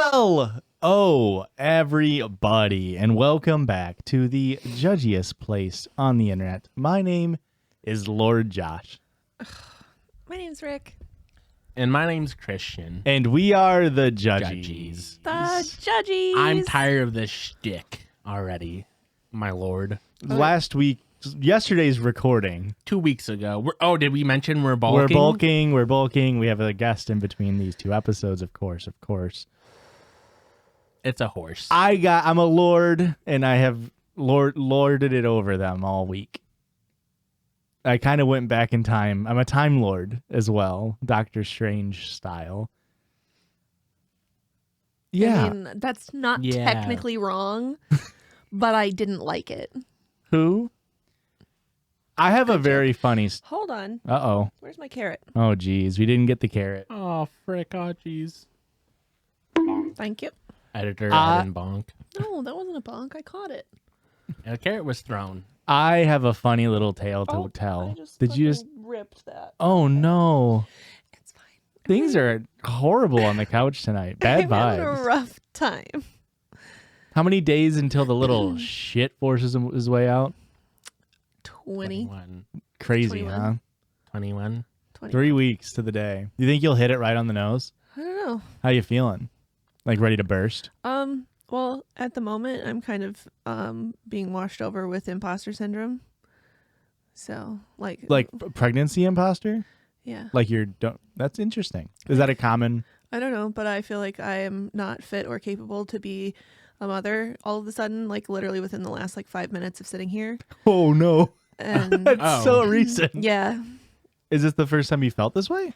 Hello, everybody, and welcome back to the judgiest place on the internet. My name is Lord Josh. My name's Rick. And my name's Christian. And we are the Judgies. The Judgies. I'm tired of this shtick already, my lord. Yesterday's recording. 2 weeks ago. Did we mention we're bulking? We're bulking. We have a guest in between these two episodes, of course. It's a horse. I'm a lord, and I have lorded it over them all week. I kind of went back in time. I'm a time lord as well, Doctor Strange style. Yeah. I mean, that's not technically wrong, but I didn't like it. Who? I have a very funny... Hold on. Uh-oh. Where's my carrot? Oh, geez. We didn't get the carrot. Oh, frick. Oh, jeez. Thank you. Editor, Evan Bonk. No, that wasn't a bonk. I caught it. And a carrot was thrown. I have a funny little tale to tell. Did you just... ripped that? Oh, no. It's fine. Things are horrible on the couch tonight. Bad I'm vibes. having a rough time. How many days until the little shit forces his way out? 20. 21. Crazy, 21. huh? 21. 3 weeks to the day. You think you'll hit it right on the nose? I don't know. How you feeling? Like ready to burst? Well, at the moment, I'm kind of being washed over with imposter syndrome. So, like pregnancy imposter? yeah. Like that's interesting. Is that a common? I don't know, but I feel like I am not fit or capable to be a mother all of a sudden, like literally within the last 5 minutes of sitting here. Oh no. And That's so recent. yeah. Is this the first time you felt this way?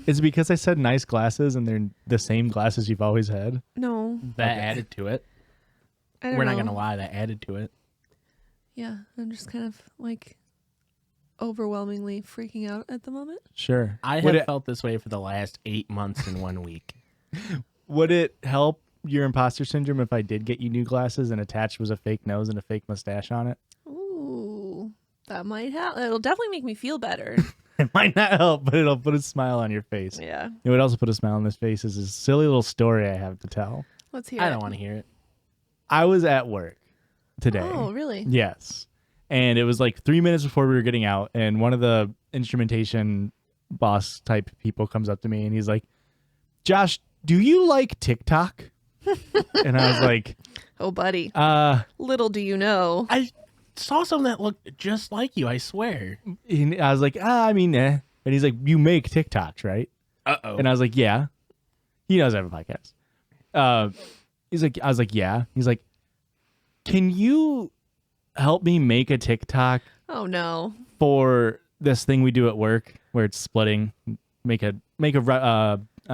Is it because I said nice glasses and they're the same glasses you've always had? No. That added to it. I don't We're know. not going to lie. That added to it. Yeah, I'm just kind of overwhelmingly freaking out at the moment. Sure. I have felt this way for the last 8 months in 1 week. Would it help your imposter syndrome if I did get you new glasses and attached was a fake nose and a fake mustache on it? Ooh, that might help. It'll definitely make me feel better. It might not help, but it'll put a smile on your face. Yeah. It would also put a smile on this face is this silly little story I have to tell. Let's hear I it. don't want to hear it. I was at work today. Oh, really? Yes. And it was 3 minutes before we were getting out, and one of the instrumentation boss type people comes up to me and he's like, Josh, do you like TikTok? And I was like, Oh, buddy. Little do you know. I saw something that looked just like you, I swear. and I was like, I mean, eh. And he's like, you make TikToks, right? Uh-oh. And I was like, yeah. He knows I have a podcast. I was like, yeah. He's like, can you help me make a TikTok Oh, no. for this thing we do at work where it's splitting, make a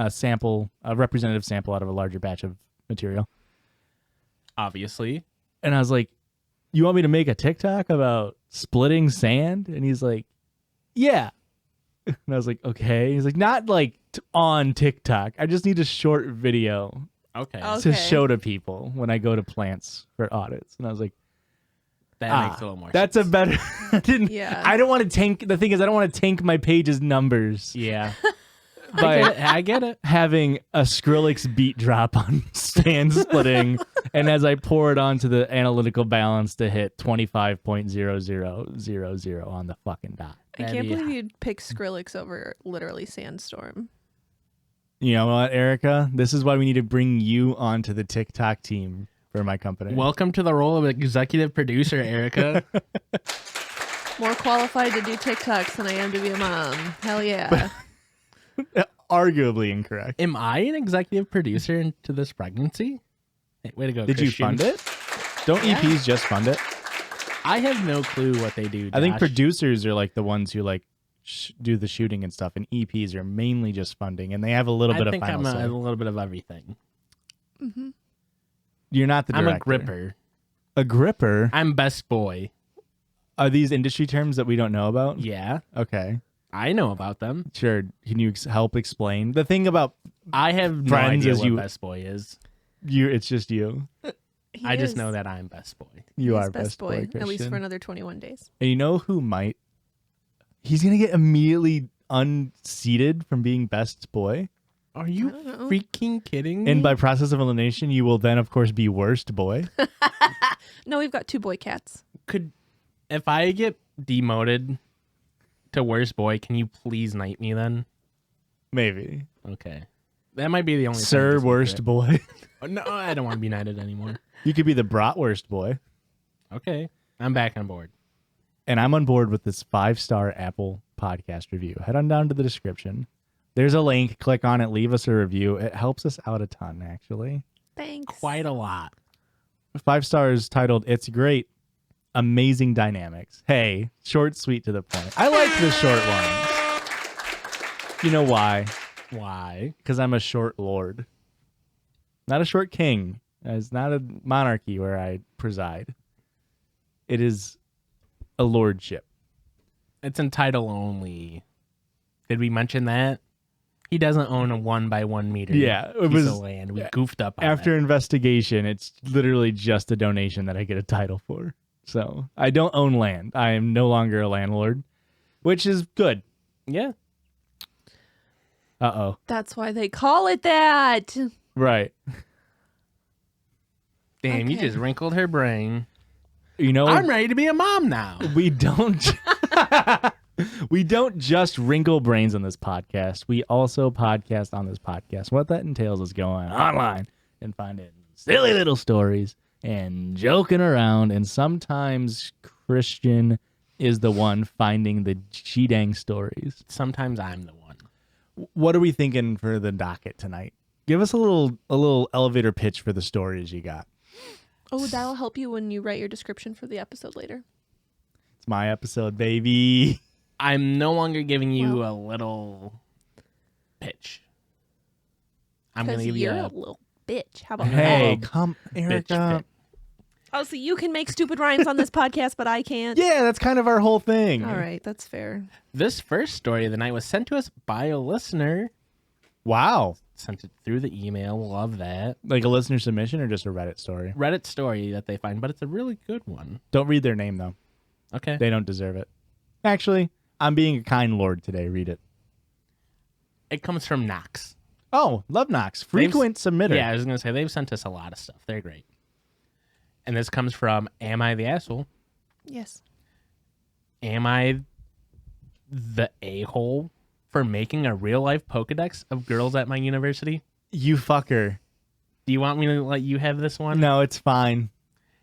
sample, a representative sample out of a larger batch of material. Obviously. And I was like, you want me to make a TikTok about splitting sand? And he's like, yeah. And I was like, okay. He's like, not on TikTok. I just need a short video Okay. to show to people when I go to plants for audits. And I was like, That makes a little more that's sense. a better. Yeah. I don't want to tank. The thing is, I don't want to tank my page's numbers. Yeah. By I get it. having a Skrillex beat drop on sand splitting, and as I pour it onto the analytical balance to hit 25.0000 on the fucking dot. I can't believe you'd pick Skrillex over literally Sandstorm. You know what, Erica? This is why we need to bring you onto the TikTok team for my company. Welcome to the role of executive producer, Erica. More qualified to do TikToks than I am to be a mom. Hell yeah. Arguably incorrect. Am I an executive producer into this pregnancy? Hey, way to go, Did Christian. you fund it? Don't Yeah. EPs just fund it? I have no clue what they do, I think Josh. producers are the ones who do the shooting and stuff, and EPs are mainly just funding, and they have a little bit of I think final I'm say. a little bit of everything. Mm-hmm. You're not the I'm director. a gripper. A gripper? I'm best boy. Are these industry terms that we don't know about? Yeah, Okay. I know about them. Sure. Can you help explain? The thing about I have no Friends idea is what you- best boy is. you, it's just you. I just know that I'm best boy. You He's are best boy, at least Christian. for another 21 days. And you know who might? He's going to get immediately unseated from being best boy. Are you I don't know. freaking kidding me? And by process of elimination, you will then, of course, be worst boy. No, we've got 2 boy cats. If I get demoted to worst boy, can you please knight me then? Maybe. Okay. That might be the only Sir time worst boy. Oh, no, I don't want to be knighted anymore. You could be the bratwurst boy. Okay. I'm back on board. And I'm on board with this 5-star Apple podcast review. Head on down to the description. There's a link. Click on it. Leave us a review. It helps us out a ton, actually. Thanks. Quite a lot. 5 stars titled, It's Great. Amazing dynamics. Hey, short, sweet, to the point. I like the short ones. You know why? Why? Because I'm a short lord. Not a short king. It's not a monarchy where I preside. It is a lordship. It's in title only. Did we mention that? He doesn't own a 1 by 1 meter. Yeah, it piece was of land. We goofed up on after that. investigation. It's literally just a donation that I get a title for. So I don't own land. I am no longer a landlord, which is good. Yeah. Uh-oh. That's why they call it that. Right. Damn, you Okay. just wrinkled her brain. You know, I'm ready to be a mom now. we don't we don't just wrinkle brains on this podcast. We also podcast on this podcast. What that entails is going online and finding silly little stories and joking around, and sometimes Christian is the one finding the she-dang stories. Sometimes I'm the one. What are we thinking for the docket tonight? Give us a little elevator pitch for the stories you got. Oh, that'll help you when you write your description for the episode later. It's my episode, baby. I'm no longer giving you a little pitch. I'm going Because to give you you're a a little bitch. How about Hey, that? come, bitch Erica. fit. Oh, so you can make stupid rhymes on this podcast, but I can't? Yeah, that's kind of our whole thing. All right, that's fair. This first story of the night was sent to us by a listener. Wow. Sent it through the email. Love that. Like a listener submission or just a Reddit story? Reddit story that they find, but it's a really good one. Don't read their name, though. Okay. They don't deserve it. Actually, I'm being a kind lord today. Read it. It comes from Knox. Oh, Love Knox. Frequent submitter. Yeah, I was going to say, they've sent us a lot of stuff. They're great. And this comes from Am I the Asshole? Yes. Am I the a-hole for making a real-life Pokedex of girls at my university? You fucker. Do you want me to let you have this one? No, it's fine.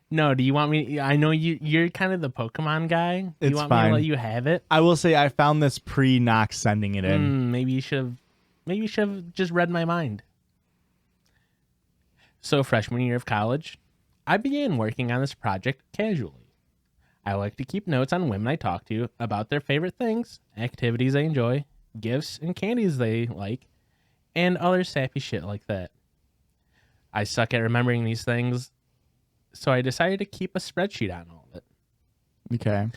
No, do you want me... I know you're kind of the Pokemon guy. Do you It's want me fine. to let you have it? I will say I found this pre-Knox sending it in. Maybe you should have just read my mind. So, freshman year of college, I began working on this project casually. I like to keep notes on women I talk to about their favorite things, activities they enjoy, gifts and candies they like, and other sappy shit like that. I suck at remembering these things, so I decided to keep a spreadsheet on all of it. Okay.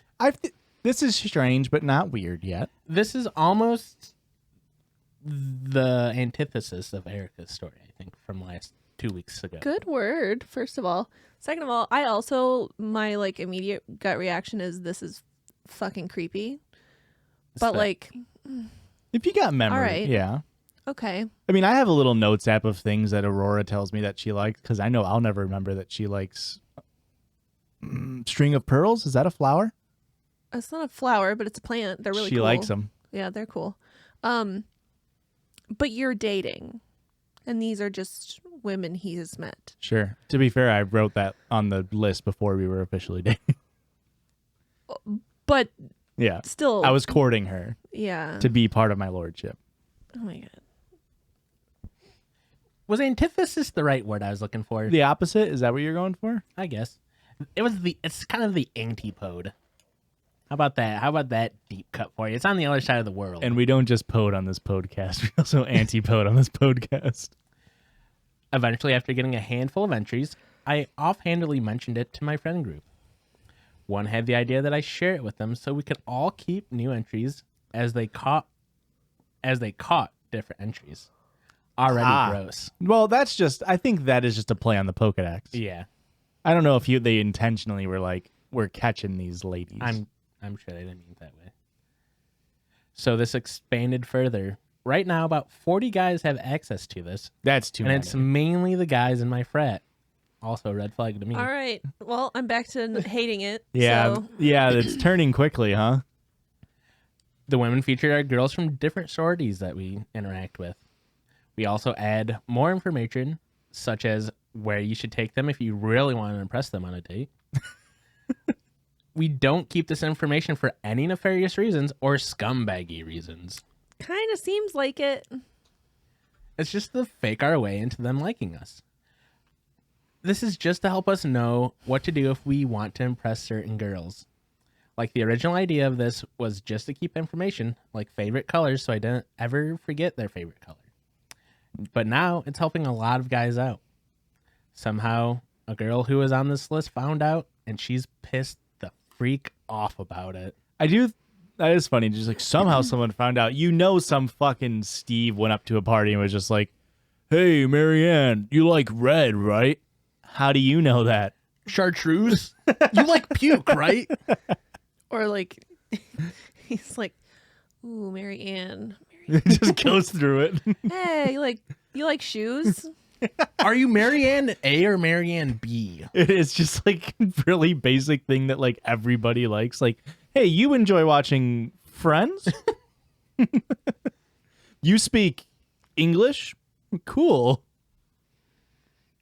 This is strange, but not weird yet. This is almost the antithesis of Erica's story, I think, from last 2 weeks ago. Good word, first of all. Second of all, I also, my like immediate gut reaction is this is fucking creepy. But fair. like, If you got memory, All right. yeah. okay. I mean, I have a little notes app of things that Aurora tells me that she likes, because I know I'll never remember that she likes string of pearls. Is that a flower? It's not a flower, but it's a plant. They're really She cool. likes them. Yeah, they're cool. But you're dating. And these are just women he has met. Sure. To be fair, I wrote that on the list before we were officially dating. But Yeah. still, I was courting her yeah. to be part of my lordship. Oh my god. Was antithesis the right word I was looking for? The opposite? Is that what you're going for? I guess. It's kind of the antipode. How about that? How about that deep cut for you? It's on the other side of the world. And we don't just pode on this podcast. We also anti-pode on this podcast. Eventually, after getting a handful of entries, I offhandedly mentioned it to my friend group. One had the idea that I share it with them so we could all keep new entries as they caught different entries. Already gross. Well, I think that is just a play on the Pokedex. Yeah. I don't know if they intentionally were like, we're catching these ladies. I'm sure they didn't mean it that way. So this expanded further Right now, about 40 guys have access to this, That's too and many. it's mainly the guys in my frat. Also, a red flag to me. All right. Well, I'm back to hating it. Yeah, So yeah, it's turning quickly, huh? The women featured are girls from different sororities that we interact with. We also add more information, such as where you should take them if you really want to impress them on a date. We don't keep this information for any nefarious reasons or scumbaggy reasons. kind of seems like it. It's just to fake our way into them liking us. This is just to help us know what to do if we want to impress certain girls. Like, the original idea of this was just to keep information, like favorite colors, so I didn't ever forget their favorite color. But now it's helping a lot of guys out. Somehow, a girl who was on this list found out, and she's pissed the freak off about it. That is funny. Just like somehow someone found out. Some fucking Steve went up to a party and was just like, "Hey, Marianne, you like red, right? How do you know that?" Chartreuse? You like puke, right? Or like, he's like, "Ooh, Mary Ann. Just goes through it. Hey, you like shoes? Are you Marianne A or Marianne B? It's just like really basic thing that like everybody likes. Like, hey, you enjoy watching Friends? You speak English? Cool.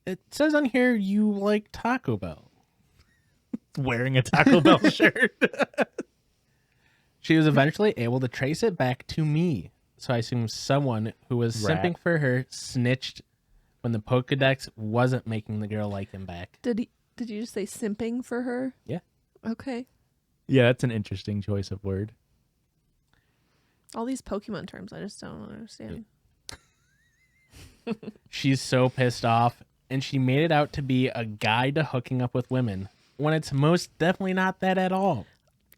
It says on here you like Taco Bell. Wearing a Taco Bell shirt. She was eventually able to trace it back to me. So I assume someone who was Rat. simping for her snitched when the Pokedex wasn't making the girl like him back. Did you just say simping for her? Yeah. Okay. Yeah, that's an interesting choice of word. All these Pokemon terms, I just don't understand. She's so pissed off, and she made it out to be a guide to hooking up with women, when it's most definitely not that at all.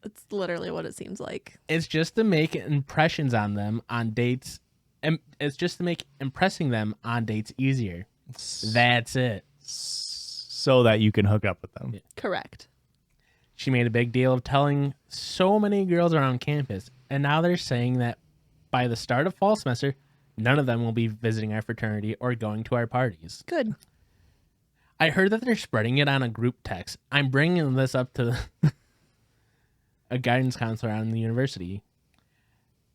It's literally what it seems like. It's just to make impressions on them on dates, and it's just to make impressing them on dates easier. That's it. So that you can hook up with them. Yeah. Correct. She made a big deal of telling so many girls around campus, and now they're saying that by the start of fall semester, none of them will be visiting our fraternity or going to our parties. Good. I heard that they're spreading it on a group text. I'm bringing this up to a guidance counselor on the university.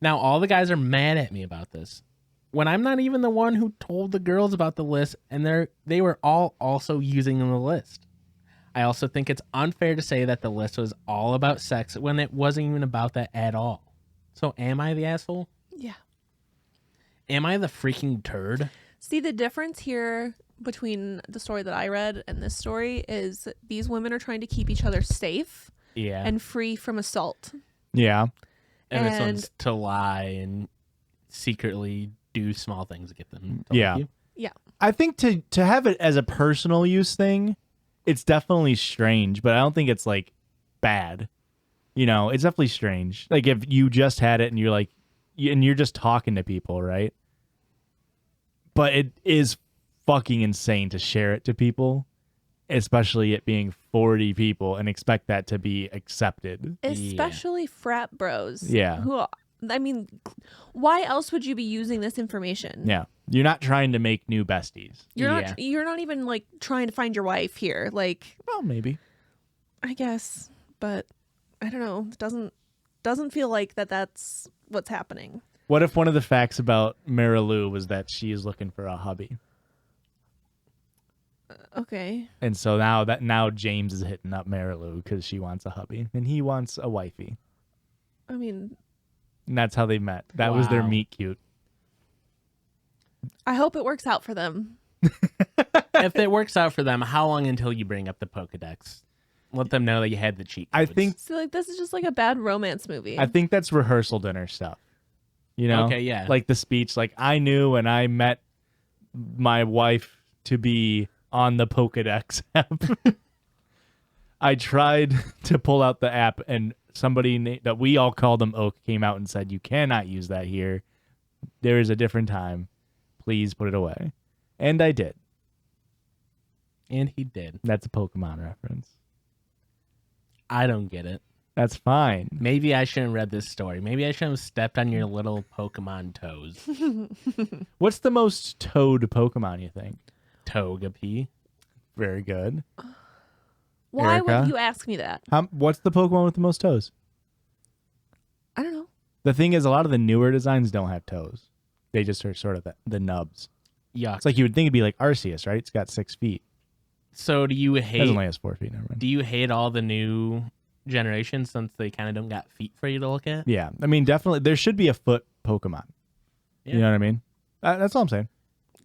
Now, all the guys are mad at me about this, when I'm not even the one who told the girls about the list, and they were all also using the list. I also think it's unfair to say that the list was all about sex when it wasn't even about that at all. So am I the asshole? Yeah. Am I the freaking turd? See, the difference here between the story that I read and this story is these women are trying to keep each other safe Yeah. and free from assault. Yeah. And this and- one's to lie and secretly do small things to get them to Yeah. like you. Yeah. I think to have it as a personal use thing, it's definitely strange, but I don't think it's like bad. It's definitely strange. Like if you just had it and you're like, and you're just talking to people, right? But it is fucking insane to share it to people, especially it being 40 people, and expect that to be accepted. Especially frat bros. Yeah. Who, I mean, why else would you be using this information? Yeah. You're not trying to make new besties. Yeah. You're not even like trying to find your wife here. Like, Well, maybe. I guess, but I don't know. It doesn't feel like that's what's happening. What if one of the facts about Marilu was that she is looking for a hubby? Okay. And so now James is hitting up Marilu because she wants a hubby and he wants a wifey. I mean, And that's how they met. That was their Wow. meet cute. I hope it works out for them. If it works out for them, how long until you bring up the Pokedex? Let them know that you had the cheat I codes. think So like this is just like a bad romance movie. that's rehearsal dinner stuff. Okay, yeah. Like the speech, like I knew when I met my wife to be on the Pokedex app. I tried to pull out the app and somebody that we all called him Oak came out and said, "You cannot use that here. There is a different time. Please put it away." And I did. And he did. That's a Pokemon reference. I don't get it. That's fine. Maybe I shouldn't have read this story. Maybe I shouldn't have stepped on your little Pokemon toes. What's the most toad Pokemon you think? Togepi. Very good. Why Erica? would you ask me that? What's the Pokemon with the most toes? I don't know. The thing is, a lot of the newer designs don't have toes. They just are sort of the nubs. Yuck. It's like you would think it'd be like Arceus, right? It's got 6 feet. So do you It hate? only has 4 feet. Never mind. Do you hate all the new generations since they kind of don't got feet for you to look at? Yeah, I mean, definitely there should be a foot Pokemon. Yeah. You know what I mean? That's all I'm saying.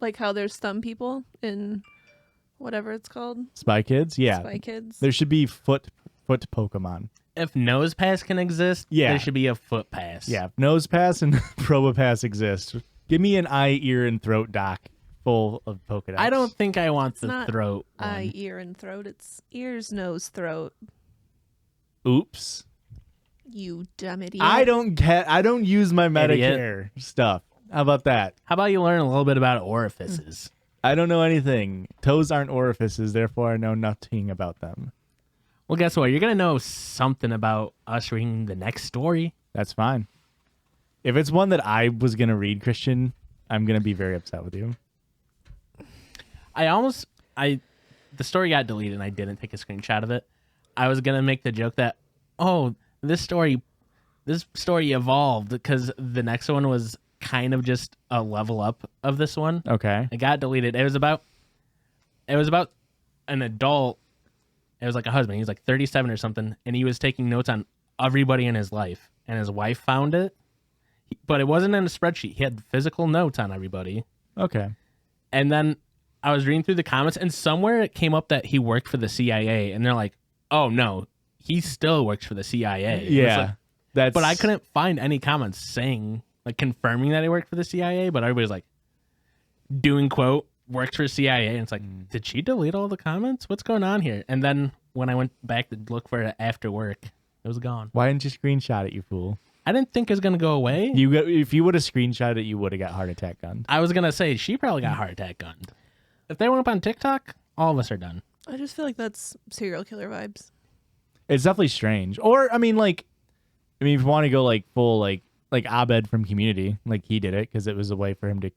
Like how there's thumb people in whatever it's called. Spy Kids, yeah. Spy Kids. There should be foot Pokemon. If Nose Pass can exist, Yeah. there should be a Foot Pass. Yeah, Nose Pass and Probopass exist. Give me an eye, ear, and throat doc full of Pokedex. I don't think I want the not throat one. Eye, ear, and throat. It's ears, nose, throat. Oops. You dumb idiot. I don't use my Medicare stuff. How about that? How about you learn a little bit about orifices? I don't know anything. Toes aren't orifices, therefore I know nothing about them. Well, guess what? You're going to know something about us reading the next story. That's fine. If it's one that I was going to read, Christian, I'm going to be very upset with you. The story got deleted and I didn't take a screenshot of it. I was going to make the joke that, oh, this story evolved because the next one was kind of just a level up of this one. Okay. It got deleted. It was about an adult. It was like a husband. He's like 37 or something, and he was taking notes on everybody in his life. And his wife found it, but it wasn't in a spreadsheet. He had physical notes on everybody. Okay. And then I was reading through the comments, and somewhere it came up that he worked for the CIA, and they're like, "Oh no, he still works for the CIA." It was Yeah. like- but I couldn't find any comments saying like confirming that he worked for the CIA. But everybody's like doing quote works for CIA, and it's like, did she delete all the comments? What's going on here? And then when I went back to look for it after work, it was gone. Why didn't you screenshot it, you fool? I didn't think it was gonna go away. If you would have screenshot it, you would have got heart attack gunned. I was gonna say she probably got heart attack gunned. If they went up on TikTok, all of us are done. I just feel like that's serial killer vibes. It's definitely strange. Or if you want to go like full like Abed from Community, like he did it because it was a way for him to,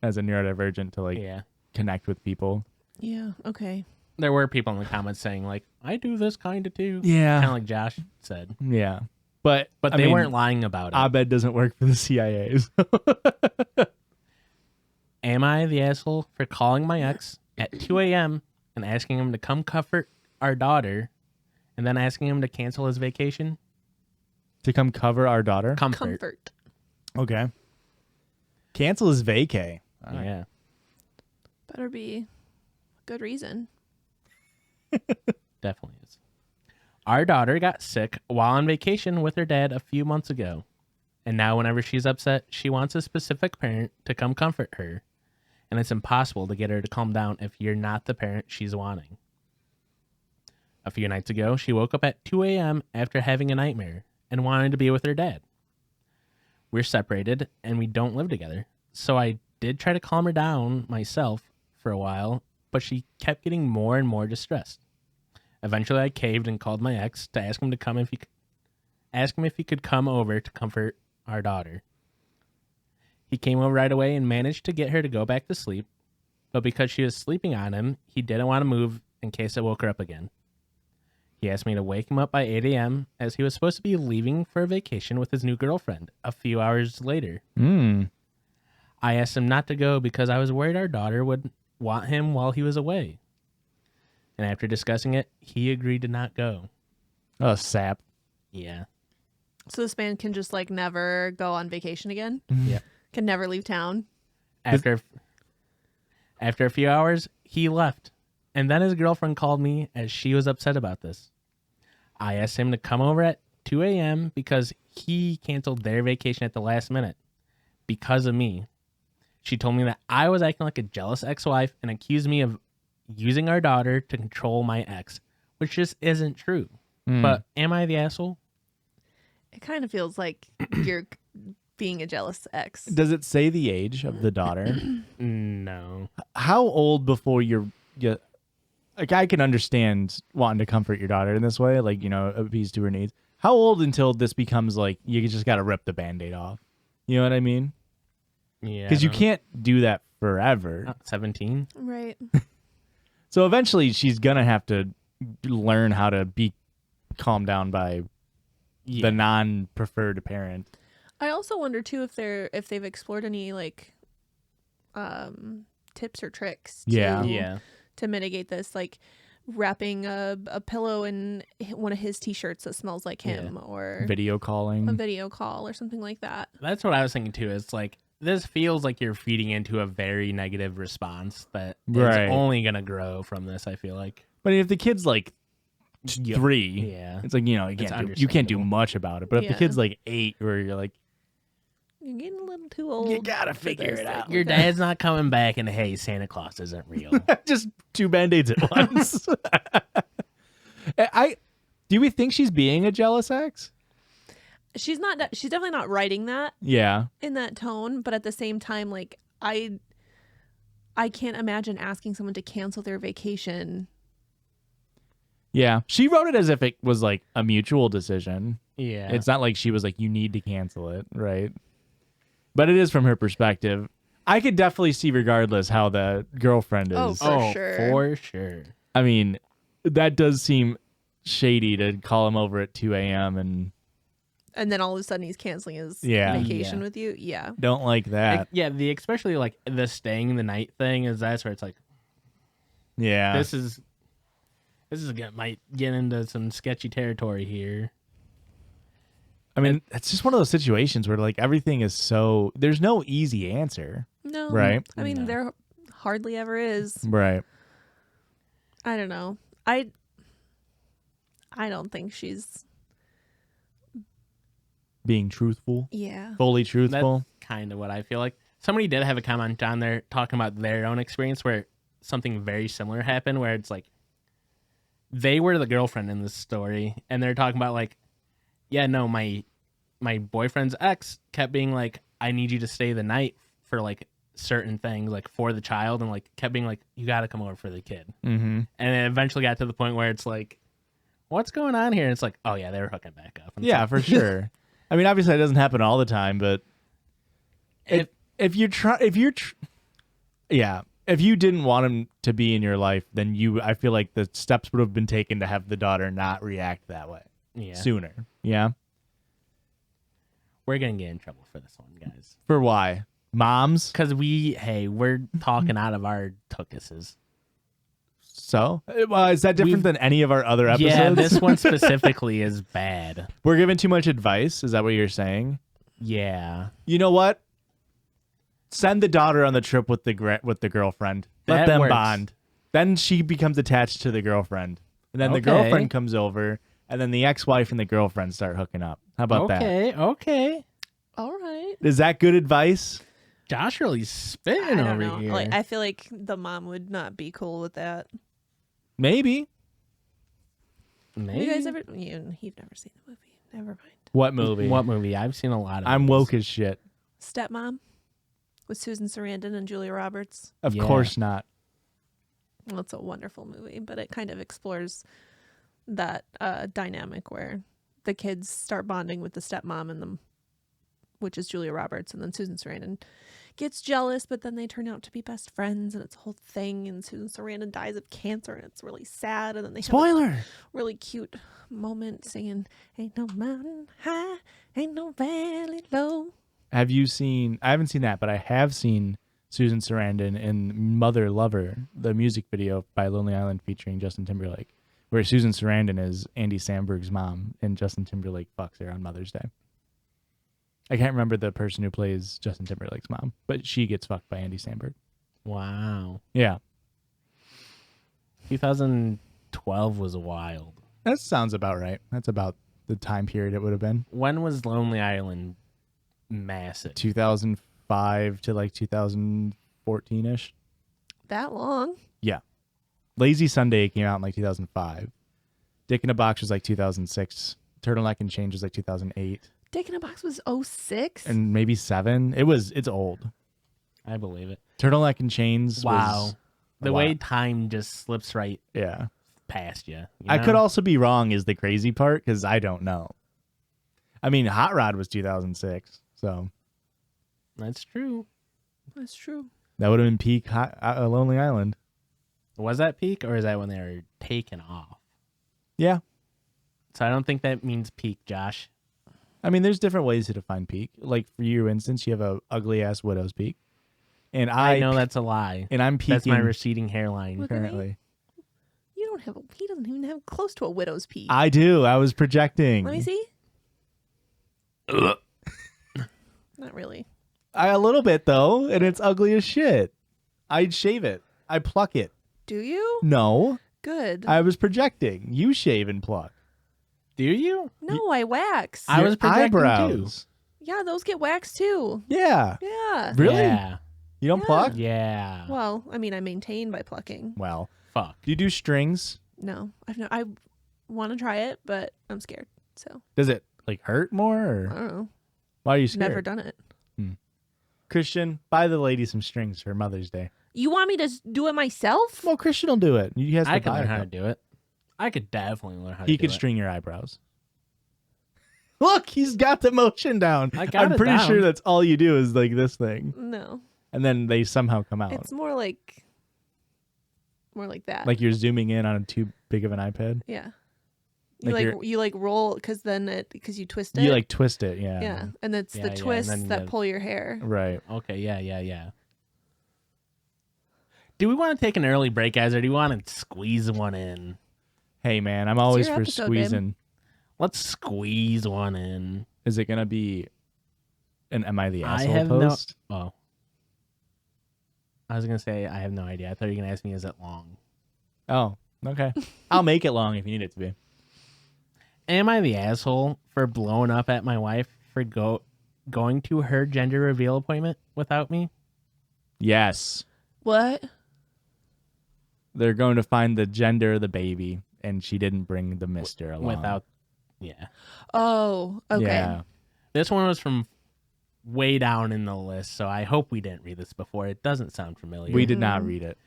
as a neurodivergent, to Yeah. connect with people. Yeah. Okay. There were people in the comments saying like, I do this kind of too. Yeah. Kind of like Josh said. Yeah. But They weren't lying about it. Abed doesn't work for the CIA. So. Am I the asshole for calling my ex at 2 a.m. and asking him to come comfort our daughter and then asking him to cancel his vacation? To come cover our daughter? Comfort. Okay. Cancel his vacay. All right. Yeah. Better be a good reason. Definitely is. Our daughter got sick while on vacation with her dad a few months ago. And now whenever she's upset, she wants a specific parent to come comfort her. And it's impossible to get her to calm down if you're not the parent she's wanting. A few nights ago, she woke up at 2 a.m. after having a nightmare and wanted to be with her dad. We're separated and we don't live together. So I did try to calm her down myself for a while, but she kept getting more and more distressed. Eventually I caved and called my ex to ask him if he could come over to comfort our daughter. He came over right away and managed to get her to go back to sleep, but because she was sleeping on him, he didn't want to move in case it woke her up again. He asked me to wake him up by 8 a.m. as he was supposed to be leaving for a vacation with his new girlfriend a few hours later. I asked him not to go because I was worried our daughter would want him while he was away. And after discussing it, he agreed to not go. Oh, sap. Yeah. So this man can just like never go on vacation again? Yeah. Can never leave town? After a few hours, he left. And then his girlfriend called me as she was upset about this. I asked him to come over at 2 a.m. because he canceled their vacation at the last minute because of me. She told me that I was acting like a jealous ex-wife and accused me of using our daughter to control my ex, which just isn't true. But am I the asshole? It kind of feels like you're being a jealous ex. Does it say the age of the daughter? No. How old before you're like I can understand wanting to comfort your daughter in this way, like, appease to her needs. How old until this becomes like you just got to rip the Band-Aid off? You know what I mean? Yeah. Because you can't do that forever. 17. Right. So eventually she's going to have to learn how to be calmed down by the non-preferred parent. I also wonder too if they've explored any like tips or tricks to mitigate this, like wrapping a pillow in one of his t-shirts that smells like him, or video calling, a video call or something like that. That's what I was thinking too. It's like this feels like you're feeding into a very negative response that is only gonna grow from this, I feel like. But if the kid's like 3, it's like, you can't do much about it. But if the kid's like 8, where you're like, you're getting a little too old, you gotta figure it out. Your dad's not coming back, and hey, Santa Claus isn't real. Just 2 Band-Aids at once. Do we think she's being a jealous ex? She's definitely not writing that in that tone, but at the same time, like I can't imagine asking someone to cancel their vacation. Yeah, she wrote it as if it was like a mutual decision. Yeah, it's not like she was like, you need to cancel it, right? But it is from her perspective. I could definitely see, regardless, how the girlfriend is. Oh, for sure. I mean, that does seem shady to call him over at 2 a.m. and then all of a sudden he's canceling his vacation with you. Yeah. Don't like that. Especially like the staying the night thing that's where it's like, this might get into some sketchy territory here. I mean, it's just one of those situations where like everything is so, there's no easy answer. No. Right? I mean, there hardly ever is. Right. I don't know. I don't think she's being truthful. Yeah. Fully truthful. That's kind of what I feel like. Somebody did have a comment on there talking about their own experience where something very similar happened, where it's like they were the girlfriend in this story, and they're talking about like, my boyfriend's ex kept being like, I need you to stay the night for like certain things, like for the child, and like kept being like, you got to come over for the kid. Mm-hmm. And it eventually got to the point where it's like, what's going on here? And it's like, oh yeah, they were hooking back up. Yeah, for sure. I mean, obviously that doesn't happen all the time, but if you didn't want him to be in your life, then I feel like the steps would have been taken to have the daughter not react that way sooner. Yeah. We're going to get in trouble for this one, guys. For why? Moms? Because we're talking out of our tuckuses. So? Is that different than any of our other episodes? Yeah, this one specifically is bad. We're giving too much advice? Is that what you're saying? Yeah. You know what? Send the daughter on the trip with the girlfriend. Let That them works. bond. Then she becomes attached to the girlfriend. And then the girlfriend comes over, and then the ex-wife and the girlfriend start hooking up. How about that? Okay. All right. Is that good advice? Josh really spitting I don't over know. here. Like, I feel like the mom would not be cool with that. Maybe. Maybe. Have you guys ever? You've never seen the movie. Never mind. What movie? What movie? I've seen a lot of I'm movies. woke as shit. Stepmom with Susan Sarandon and Julia Roberts. Of course not. Well, it's a wonderful movie, but it kind of explores that dynamic where the kids start bonding with the stepmom and which is Julia Roberts, and then Susan Sarandon gets jealous, but then they turn out to be best friends, and it's a whole thing. And Susan Sarandon dies of cancer, and it's really sad. And then they have a really cute moment singing, "Ain't no mountain high, ain't no valley low." Have you seen? I haven't seen that, but I have seen Susan Sarandon in Mother Lover, the music video by Lonely Island featuring Justin Timberlake, where Susan Sarandon is Andy Samberg's mom, and Justin Timberlake fucks her on Mother's Day. I can't remember the person who plays Justin Timberlake's mom, but she gets fucked by Andy Samberg. Wow. Yeah. 2012 was wild. That sounds about right. That's about the time period it would have been. When was Lonely Island massive? 2005 to like 2014-ish. That long? Yeah. Lazy Sunday came out in like 2005. Dick in a Box was like 2006. Turtleneck and Change was like 2008. Dick in a Box was 2006? And maybe 7. It's old. I believe it. Turtleneck and Chains Wow. was The way time just slips right Yeah. past you. I could also be wrong is the crazy part because I don't know. I mean, Hot Rod was 2006, so That's true. That's true. that would have been peak Lonely Island. Was that peak or is that when they were taken off? Yeah. So I don't think that means peak, Josh. I mean, there's different ways to define peak. Like for your instance, you have a ugly ass widow's peak, and I know that's a lie. and I'm peaking That's my receding hairline. Look at me. currently. You don't have he doesn't even have close to a widow's peak. I do. I was projecting. Let me see. Not really. A little bit though, and it's ugly as shit. I'd shave it. I pluck it. Do you? No, Good. I was projecting. You shave and pluck. Do you? No, I wax. I was Your projecting eyebrows. Yeah, those get waxed too. Yeah. Yeah. Really? Yeah. You don't Yeah. pluck? Yeah. Well, I mean, I maintain by plucking. Well, Fuck. do you do strings? No, I want to try it, but I'm scared. So Does it like hurt more? I Or don't know. why are you scared? Never done it. Christian, buy the lady some strings for Mother's Day. You want me to do it myself? Well, Christian will do it. He has to I could buy learn how to it. do it. I could definitely learn how to He do could it. string your eyebrows. Look, he's got the motion down. I got I'm it pretty down. sure that's all you do is like this thing, No, and then they somehow come out. it's more like that. Like you're zooming in on too big of an iPad. Yeah. Like You like roll because you twist it. You like twist it, yeah. yeah, and it's Yeah, the yeah, and twists then that the- pull your hair. Right. Okay, yeah. Do we want to take an early break, guys, or do you want to squeeze one in? Hey man, I'm always your for episode, squeezing. Let's squeeze one in. Is it gonna be an Am I the I Asshole have post? no. Oh. I was gonna say I have no idea. I thought you were gonna ask me, is it long? Oh, okay. I'll make it long if you need it to be. Am I the asshole for blowing up at my wife for going to her gender reveal appointment without me? Yes. What? They're going to find the gender of the baby, and she didn't bring the mister along. Without, yeah. Oh, okay. Yeah. This one was from way down in the list, so I hope we didn't read this before. It doesn't sound familiar. We did not read it.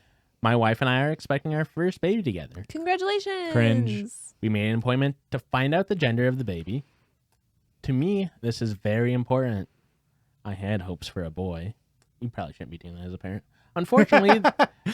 My wife and I are expecting our first baby together. Congratulations. Cringe. We made an appointment to find out the gender of the baby. To me, this is very important. I had hopes for a boy. You probably shouldn't be doing that as a parent. Unfortunately,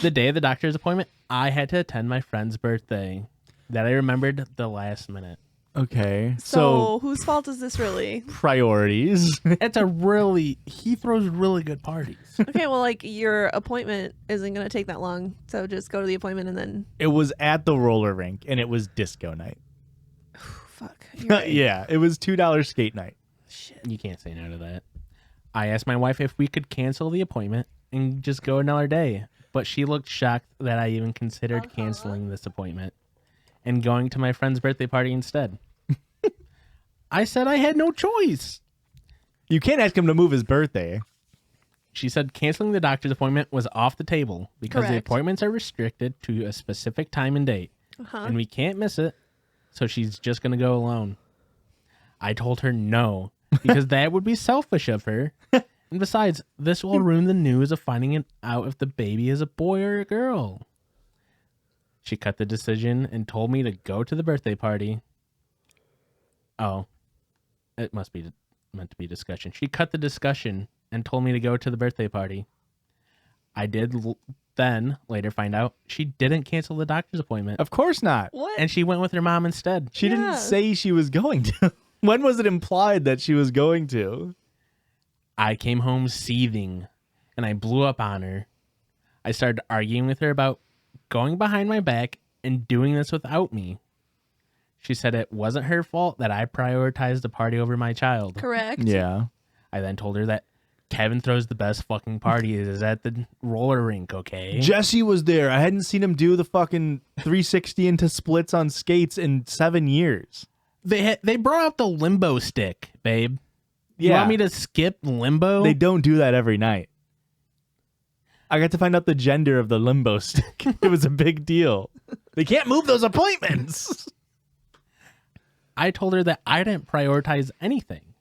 the day of the doctor's appointment, I had to attend my friend's birthday that I remembered the last minute. Okay. So whose fault is this really? Priorities. He throws really good parties. Okay, well, like your appointment isn't going to take that long, so just go to the appointment and then. It was at the roller rink, and it was disco night. Fuck. You're right. Yeah, it was $2 skate night. Shit. You can't say no to that. I asked my wife if we could cancel the appointment and just go another day, but she looked shocked that I even considered canceling this appointment and going to my friend's birthday party instead. I said I had no choice. You can't ask him to move his birthday. She said canceling the doctor's appointment was off the table because the Correct. appointments are restricted to a specific time and date, Uh-huh. and we can't miss it, so she's just going to go alone. I told her no, because that would be selfish of her. And besides, this will ruin the news of finding out if the baby is a boy or a girl. She cut the decision and told me to go to the birthday party. Oh, it must be meant to be discussion. She cut the discussion and told me to go to the birthday party. I did then later find out she didn't cancel the doctor's appointment, Of course not. What? and she went with her mom instead. She Yeah. didn't say she was going to. When was it implied that she was going to? I came home seething, and I blew up on her. I started arguing with her about going behind my back and doing this without me. She said it wasn't her fault that I prioritized the party over my child. Correct. Yeah. I then told her that Kevin throws the best fucking parties at the roller rink, okay? Jesse was there. I hadn't seen him do the fucking 360 into splits on skates in 7 years. They brought out the limbo stick, babe. You Yeah. want me to skip limbo? They don't do that every night. I got to find out the gender of the limbo stick. It was a big deal. They can't move those appointments. I told her that I didn't prioritize anything.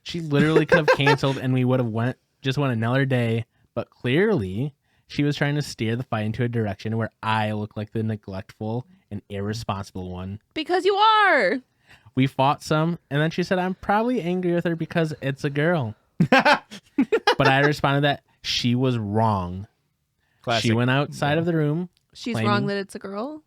She literally could have canceled and we would have went another day, but clearly She was trying to steer the fight into a direction where I look like the neglectful and irresponsible one. Because you are. We fought some, and then she said I'm probably angry with her because it's a girl. But I responded that she was wrong. Classic. She went outside of the room. She's claiming- wrong that it's a girl.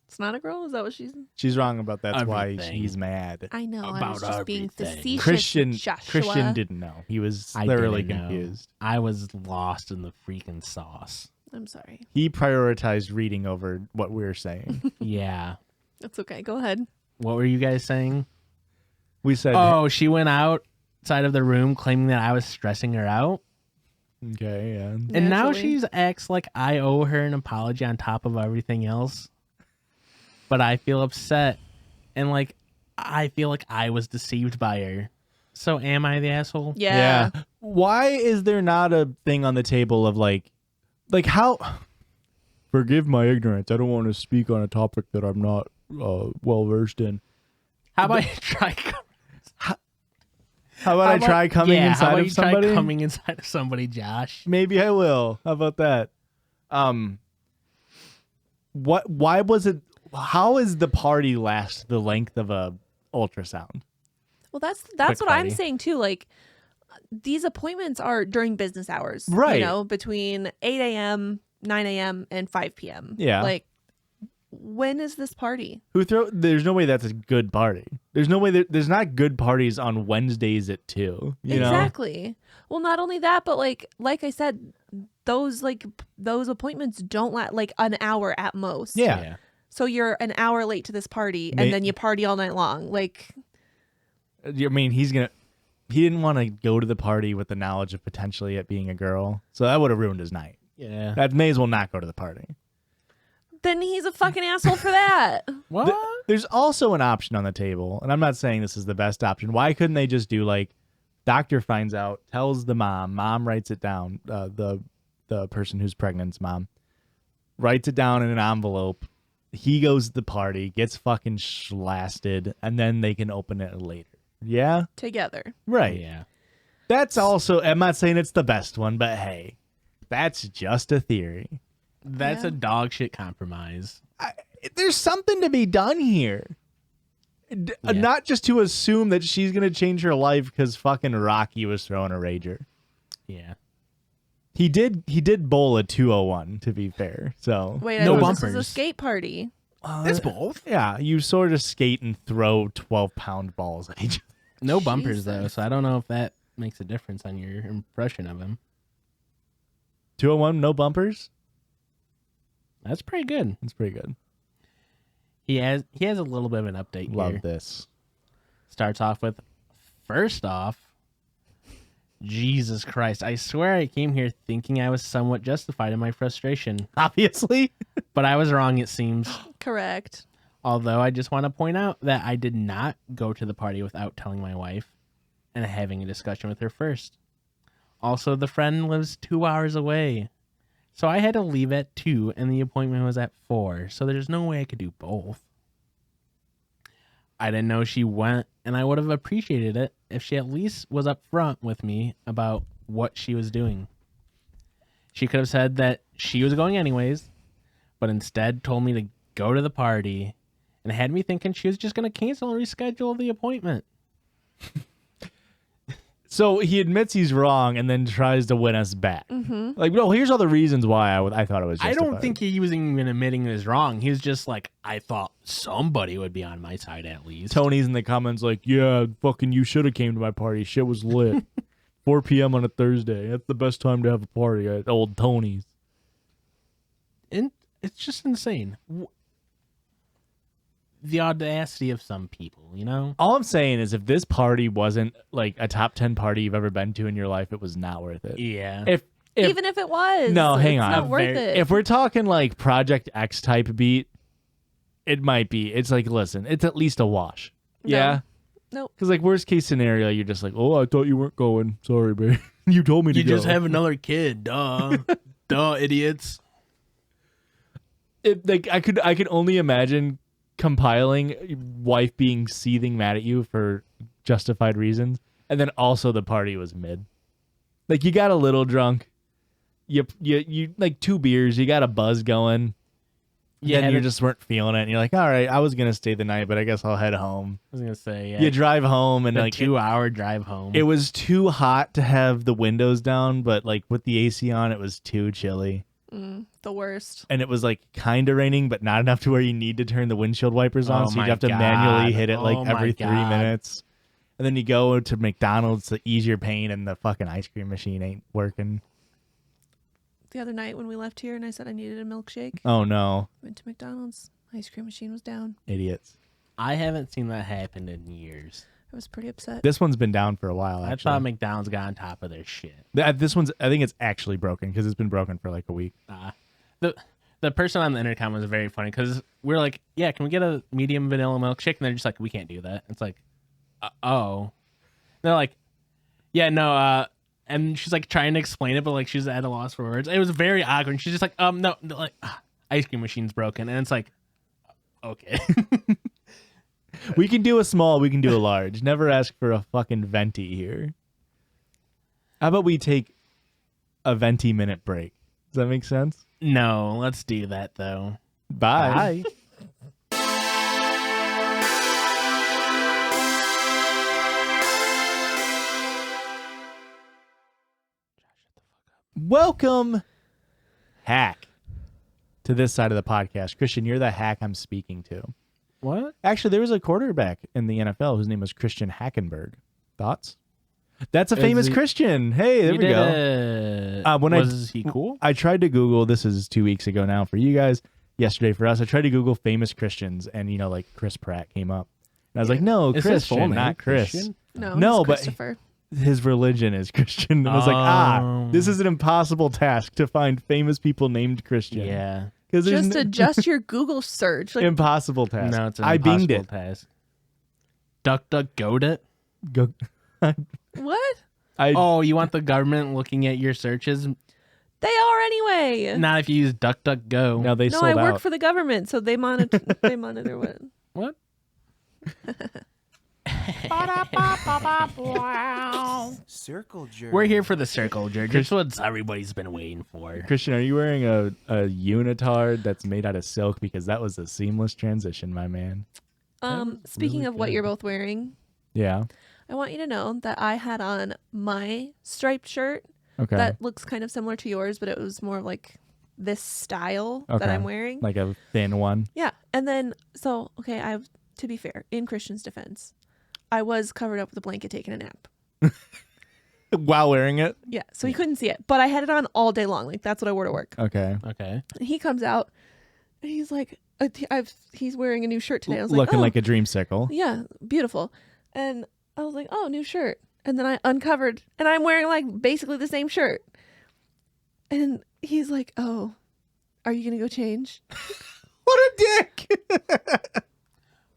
It's not a girl. Is that what she's? She's wrong about that's why Everything. she's mad. I know. I About was just being everything. facetious. Christian Joshua. didn't know. He was I thoroughly didn't know. confused. I was lost in the freaking sauce. I'm sorry. He prioritized reading over what we were saying. Yeah. That's okay. Go ahead. What were you guys saying? We said, Oh, she went outside of the room claiming that I was stressing her out. okay, yeah. And now Naturally. she's acts like I owe her an apology on top of everything else. But I feel upset. And like, I feel like I was deceived by her. So am I the asshole? Yeah. Why is there not a thing on the table of like how? Forgive my ignorance. I don't want to speak on a topic that I'm not well versed in. How about you try? How about I try coming how inside about of you try somebody? coming inside of somebody, Josh? Maybe I will. How about that? What? Why was it? How is the party last the length of a ultrasound? Well, that's Quick what I'm party. saying too. Like, these appointments are during business hours, Right. You know, between 8 a.m., 9 a.m., and 5 p.m. Yeah. Like, when is this party? There's no way that's a good party. There's no way there's not good parties on Wednesdays at 2. You know? Exactly. Well, not only that, but like I said, those appointments don't last like an hour at most. Yeah. So you're an hour late to this party, May- and then you party all night long. Like, I mean, he didn't want to go to the party with the knowledge of potentially it being a girl, so that would have ruined his night. Yeah. That may as well not go to the party. then he's a fucking asshole for that. What? There's also an option on the table, and I'm not saying this is the best option. Why couldn't they just do like, doctor finds out, tells the mom writes it down, the person who's pregnant's mom writes it down in an envelope. He goes to the party, gets fucking schlasted, and then they can open it later. Yeah? Together. Right. Yeah. That's also, I'm not saying it's the best one, but hey, that's just a theory. That's Yeah. a dog shit compromise. There's something to be done here. Yeah. Not just to assume that she's going to change her life because fucking Rocky was throwing a rager. Yeah. He did bowl a 201, to be fair. So Wait, No I thought this was a bumpers. skate party. That's both. yeah, you sort of skate and throw 12-pound balls at each other. No bumpers though, Jesus. so I don't know if that makes a difference on your impression of him. 201, no bumpers? That's pretty good. That's pretty good. He has a little bit of an update Love here. this. Starts off with, first off, Jesus Christ, I swear I came here thinking I was somewhat justified in my frustration, Obviously. but I was wrong, it seems. Correct. Although I just want to point out that I did not go to the party without telling my wife and having a discussion with her first. Also, the friend lives 2 hours away. So I had to leave at 2 and the appointment was at 4. So there's no way I could do both. I didn't know she went, and I would have appreciated it if she at least was upfront with me about what she was doing. She could have said that she was going anyways, but instead told me to go to the party and had me thinking she was just going to cancel and reschedule the appointment. So he admits he's wrong and then tries to win us back. Mm-hmm. Like, no, here's all the reasons why I thought it was I justified. don't think he was even admitting he was wrong. He was just like, I thought somebody would be on my side at least. Tony's in the comments like, yeah, fucking you should have came to my party. Shit was lit. 4 p.m. on a Thursday. That's the best time to have a party at old Tony's. And it's just insane. The audacity of some people, you know? All I'm saying is if this party wasn't like a top 10 party you've ever been to in your life, it was not worth it. Yeah. If Even if it was. No, hang it's on. not worth Very- it. if we're talking like Project X type beat, it might be. It's like, listen, it's at least a wash. No. Yeah? Nope. Because like worst case scenario, you're just like, oh, I thought you weren't going. Sorry, babe. You told me to You go. just have another kid, duh. Duh, idiots. Like I could only imagine compiling wife being seething mad at you for justified reasons, and then also the party was mid. Like you got a little drunk, you like 2 beers, you got a buzz going. Yeah, Then you just weren't feeling it. And you're like, all right, I was gonna stay the night, but I guess I'll head home. I was gonna say, yeah. You drive home and the like 2-hour drive home. it was too hot to have the windows down, but like with the AC on, it was too chilly. The worst. And it was like kind of raining, but not enough to where you need to turn the windshield wipers on. Oh So you'd my have to God. manually hit it like Oh my every 3 God. minutes. And then you go to McDonald's to ease your pain, and the fucking ice cream machine ain't working. The other night when we left here and I said I needed a milkshake, Oh no, went to McDonald's. Ice cream machine was down. idiots! I haven't seen that happen in years. I was pretty upset. This one's been down for a while. I Actually, thought McDonald's got on top of their shit. This one's. I think it's actually broken because it's been broken for like a week. The person on the intercom was very funny because we're like, yeah, can we get a medium vanilla milkshake? And they're just like, we can't do that. It's like, oh. And they're like, yeah, no. And she's like trying to explain it, but like she's at a loss for words. It was very awkward. And she's just like, no, like ice cream machine's broken. And it's like, okay. We can do a small, we can do a large. Never ask for a fucking venti here. How about we take a 20-minute break? Does that make sense? No, let's do that though. Bye. Welcome, hack, to this side of the podcast. Christian, you're the hack I'm speaking to. What? Actually, there was a quarterback in the NFL whose name was Christian Hackenberg. Thoughts? That's a famous Christian. Hey, there we go. Was he cool? I tried to Google, this is 2 weeks ago now for you guys, yesterday for us. I tried to Google famous Christians, and like Chris Pratt came up. And I was like, no, Is his full Christian, name not Chris. Christian? No, but Christopher. his religion is Christian. And I was like, this is an impossible task to find famous people named Christian. Yeah. Just adjust your Google search. Like, impossible task. No, it's an I binged impossible it. task. DuckDuckGo'd it? Go. what? Oh, you want the government looking at your searches? They are anyway. Not if you use DuckDuckGo. No, they No, sold I work out. for the government, so they monitor. They monitor what. What? Circle jerk. We're here for the circle jerk. It's what everybody's been waiting for. Christian, are you wearing a unitard that's made out of silk? Because that was a seamless transition, my man. Speaking really of what good. you're both wearing, Yeah. I want you to know that I had on my striped shirt Okay. that looks kind of similar to yours, but it was more like this style that Okay. I'm wearing. Like a thin one. Yeah. And then, to be fair, in Christian's defense, I was covered up with a blanket taking a nap. While wearing it? Yeah. So he couldn't see it, but I had it on all day long. Like, that's what I wore to work. Okay. Okay. And he comes out and he's like, he's wearing a new shirt today. I was Looking like, like a dreamsicle. yeah, beautiful. And I was like, oh, new shirt. And then I uncovered and I'm wearing like basically the same shirt. And he's like, oh, are you going to go change? What a dick!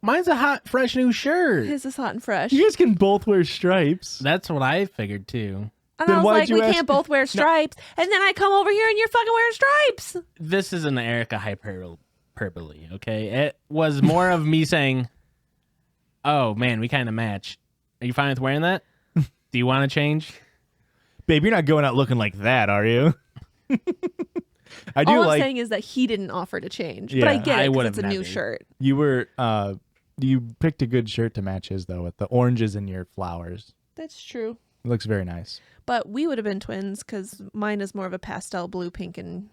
Mine's a hot, fresh new shirt. His is hot and fresh. You guys can both wear stripes. That's what I figured too. And Then I was why'd like, you we ask- can't both wear stripes. And then I come over here and you're fucking wearing stripes. This is an Erica hyperbole, okay? It was more of me saying, oh, man, we kind of match. Are you fine with wearing that? Do you want to change? Babe, you're not going out looking like that, are you? I do All I'm like saying is that he didn't offer to change. But I Yeah, get I it because would've it's a new never. shirt. you were you picked a good shirt to match his though, with the oranges and your flowers. That's true. It looks very nice. But we would have been twins because mine is more of a pastel blue, pink, and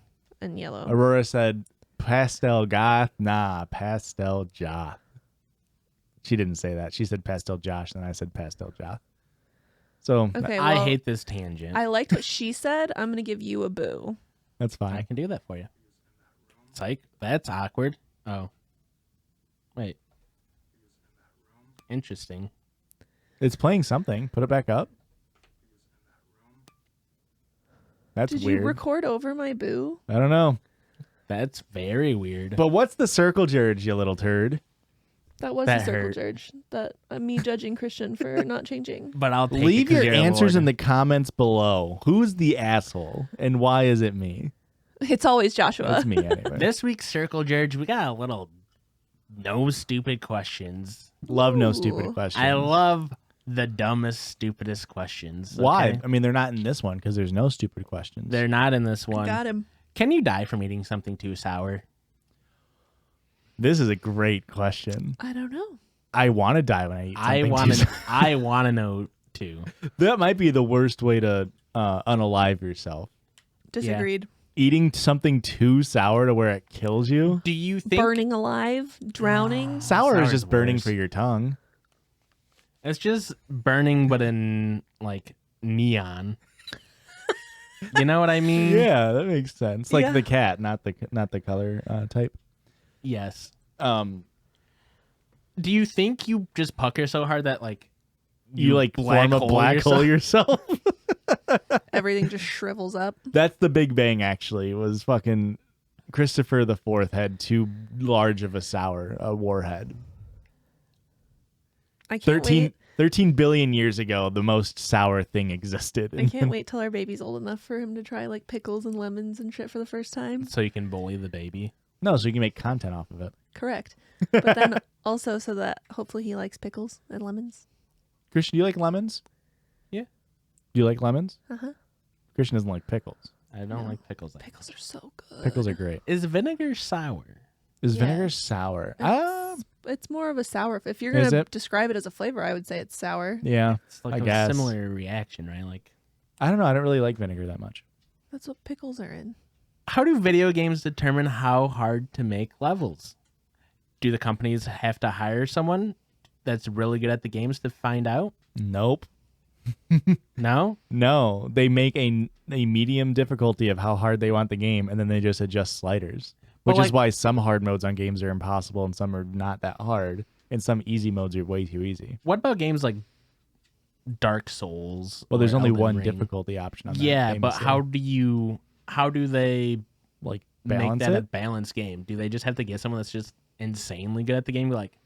yellow. Aurora said pastel goth. Nah, pastel joth. She didn't say that. She said pastel Josh, and I said pastel joth. So Okay, I well, hate this tangent. I liked what she said. I'm going to give you a boo. that's I fine. can do that for you. Psych. That's awkward. Oh. Wait. Interesting. It's playing something. Put it back up. That's Did weird. you record over my boo? I don't know. That's very weird. But what's the circle jerk, you little turd? That was That the circle hurt. judge. That me judging Christian for not changing. But I'll take Leave it 'cause your you're a answers in lord. the comments below. Who's the asshole and why is it me? It's always Joshua. That's me anyway. This week's Circle Judge, we got a little no stupid questions. Love no Ooh. stupid questions. I love the dumbest, stupidest questions. Why? okay? I mean, they're not in this one because there's no stupid questions. They're not in this one. Got him. Can you die from eating something too sour? This is a great question. I don't know. I want to die when I eat something. I want to know too. That might be the worst way to unalive yourself. Disagreed. Eating something too sour to where it kills you. Do you think Burning alive, drowning. Sour is Sour's just burning worse. for your tongue. it's just burning, but in like neon? You know what I mean? Yeah, that makes sense. Like Yeah. the cat, not the color type. Yes. Um, Do you think you just pucker so hard that like you like form a black hole yourself. Everything just shrivels up. That's the Big Bang. Actually, was fucking Christopher the Fourth had too large of a warhead. I can't 13 billion years ago, the most sour thing existed. wait. I can't wait till our baby's old enough for him to try like pickles and lemons and shit for the first time. So you can bully the baby. No, so you can make content off of it. Correct. But then also so that hopefully he likes pickles and lemons. Christian, do you like lemons? Yeah. Do you like lemons? Uh-huh. Christian doesn't like pickles. I don't No. like pickles. Pickles are so good. Pickles are great. Is vinegar sour? Is Yeah. vinegar sour? It's more of a sour. If you're Is going to it? describe it as a flavor, I would say it's sour. Yeah. It's like I a guess. similar reaction, right? Like, I don't know. I don't really like vinegar that much. That's what pickles are in. how do video games determine how hard to make levels? Do the companies have to hire someone that's really good at the games to find out? Nope. No? No. They make a medium difficulty of how hard they want the game, and then they just adjust sliders. But Which is like- why some hard modes on games are impossible and some are not that hard. And some easy modes are way too easy. What about games like Dark Souls? Well, there's or only Elden one Ring? difficulty option on that. Yeah, but famously. how do they like make balance that a it? balanced game? Do they just have to get someone that's just insanely good at the game? Be like,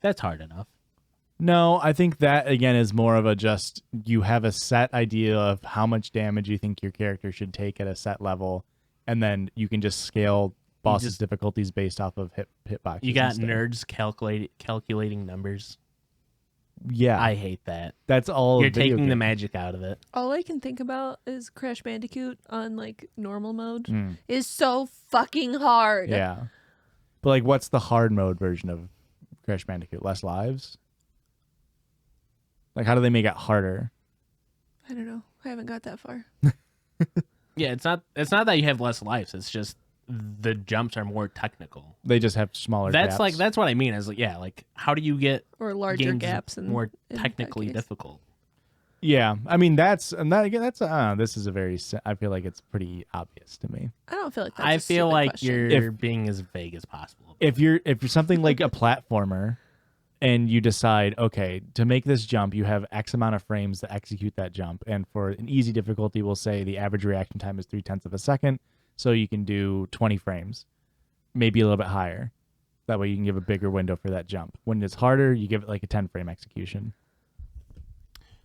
that's hard enough. No, I think that again is more of a just you have a set idea of how much damage you think your character should take at a set level, and then you can just scale bosses' just- difficulties based off of hitboxes. You got and stuff. nerds calculating numbers. Yeah, I hate that. that's all. You're video taking the game. magic out of it. All I can think about is Crash Bandicoot on like normal mode Mm, is so fucking hard. yeah, but like, what's the hard mode version of Crash Bandicoot? Less lives. Like, how do they make it harder? I don't know. I haven't got that far. Yeah, it's not that you have less lives. It's just the jumps are more technical. They just have smaller. That's gaps. like that's what I mean. Is like, yeah, like how do you get Or larger games gaps and more technically difficult? Yeah, I mean that's again. That's this is a very. I feel like it's pretty obvious to me. I don't feel like that's I a feel stupid like question. you're being as vague as possible. If you're something like a platformer, and you decide, okay, to make this jump, you have X amount of frames to execute that jump, and for an easy difficulty, we'll say the average reaction time is 0.3 of a second, so you can do 20 frames, maybe a little bit higher. That way, you can give a bigger window for that jump. When it's harder, you give it like a 10-frame execution.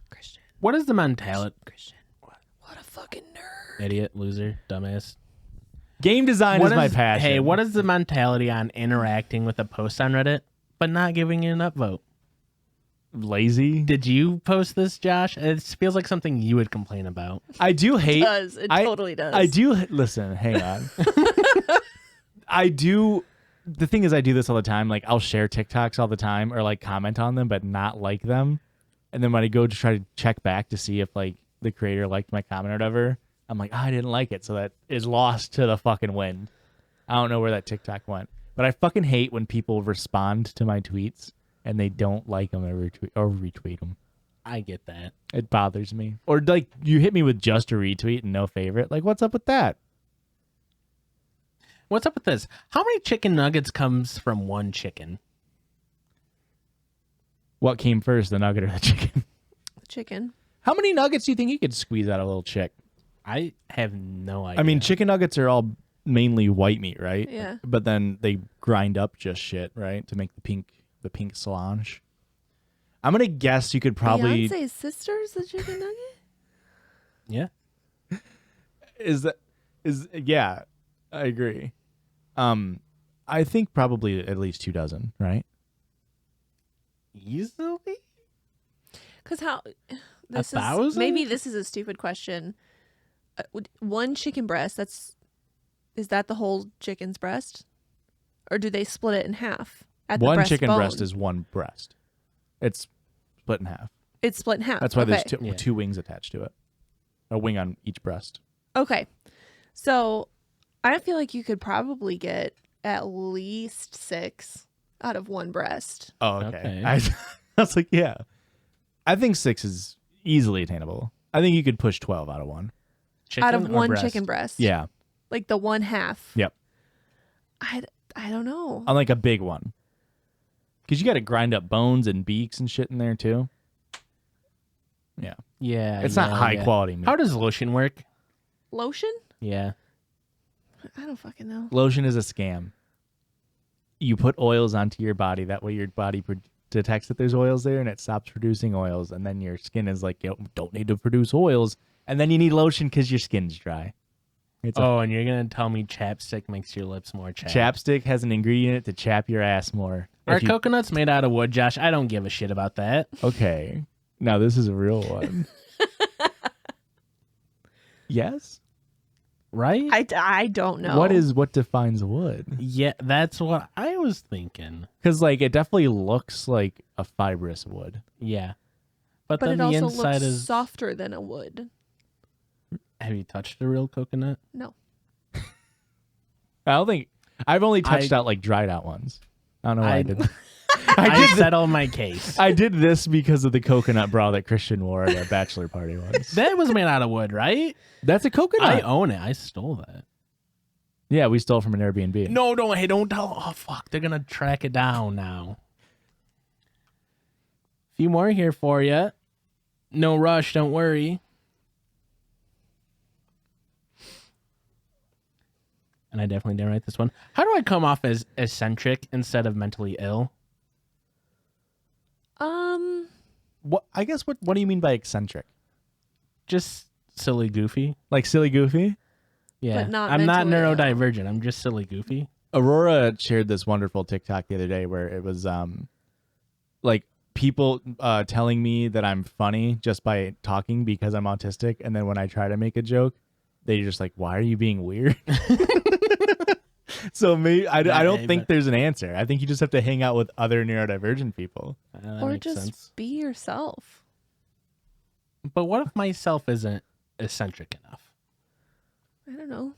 Christian. What is the mentality? Christian. What a fucking nerd. Idiot, loser, dumbass. Game design What is my passion. Hey, what is the mentality on interacting with a post on Reddit but not giving it an upvote? Lazy? Did you post this, Josh? It feels like something you would complain about. I do hate. It totally does. I do listen. Hang on. I do. The thing is, I do this all the time. Like, I'll share TikToks all the time, or like comment on them, but not like them. And then when I go to try to check back to see if like the creator liked my comment or whatever, I'm like, I didn't like it, so that is lost to the fucking wind. I don't know where that TikTok went, but I fucking hate when people respond to my tweets and they don't like them or retweet them. I get that. It bothers me. Or like you hit me with just a retweet and no favorite. Like, what's up with that? What's up with this? How many chicken nuggets comes from one chicken? What came first, the nugget or the chicken? Chicken. How many nuggets do you think you could squeeze out of a little chick? I have no idea. I mean, chicken nuggets are all mainly white meat, right? Yeah. But then they grind up just shit, right, to make the pink solange. I'm gonna guess you could probably Beyonce's sister's the chicken nugget? Yeah. yeah, I agree. I think probably at least 2 dozen, right? Easily? Because how this is 1,000? maybe this is a stupid question. One chicken breast. Is that the whole chicken's breast, or do they split it in half? At the One breast chicken bone? breast is one breast. It's split in half. It's split in half. That's why there's Okay. two wings attached to it. A wing on each breast. Okay, so I feel like you could probably get at least 6 out of one breast. Oh, okay. Okay. I was like, yeah. I think 6 is easily attainable. I think you could push 12 out of one. Out of Chicken or one breast? chicken breast. Yeah. Like the one half. Yep. I don't know. On like a big one. Because you got to grind up bones and beaks and shit in there too. Yeah. Yeah. It's not high quality meat. How does lotion work? Lotion? Yeah. I don't fucking know. Lotion is a scam. You put oils onto your body. That way your body detects that there's oils there and it stops producing oils. And then your skin is like, you don't need to produce oils. And then you need lotion because your skin's dry. It's And you're going to tell me chapstick makes your lips more chapped. chapstick has an ingredient in it to chap your ass more. Are If you- coconuts made out of wood, Josh? I don't give a shit about that. Okay. Now this is a real one. Yes? Right? I don't know. What defines wood? Yeah, that's what I was thinking. Because like it definitely looks like a fibrous wood. Yeah. But But then it the also inside looks is... softer than a wood. Have you touched a real coconut? No. I don't think I've only touched out like dried out ones. I don't know why I did. I settled my case. I did this because of the coconut bra that Christian wore at our bachelor party once. That was made out of wood, right? That's a coconut. I own it. I stole that. Yeah, we stole from an Airbnb. No, don't tell. Oh, fuck. They're going to track it down now. A few more here for you. No rush. Don't worry. And I definitely didn't write this one. How do I come off as eccentric instead of mentally ill? What? I guess what do you mean by eccentric? Just silly goofy. Like silly goofy? Yeah. But not I'm not mentally ill. neurodivergent. I'm just silly goofy. Aurora shared this wonderful TikTok the other day where it was like people telling me that I'm funny just by talking because I'm autistic, and then when I try to make a joke, they're just like, "Why are you being weird?" So maybe I don't think there's an answer. I think you just have to hang out with other neurodivergent people. That Or makes just sense. be yourself. But what if myself isn't eccentric enough? I don't know.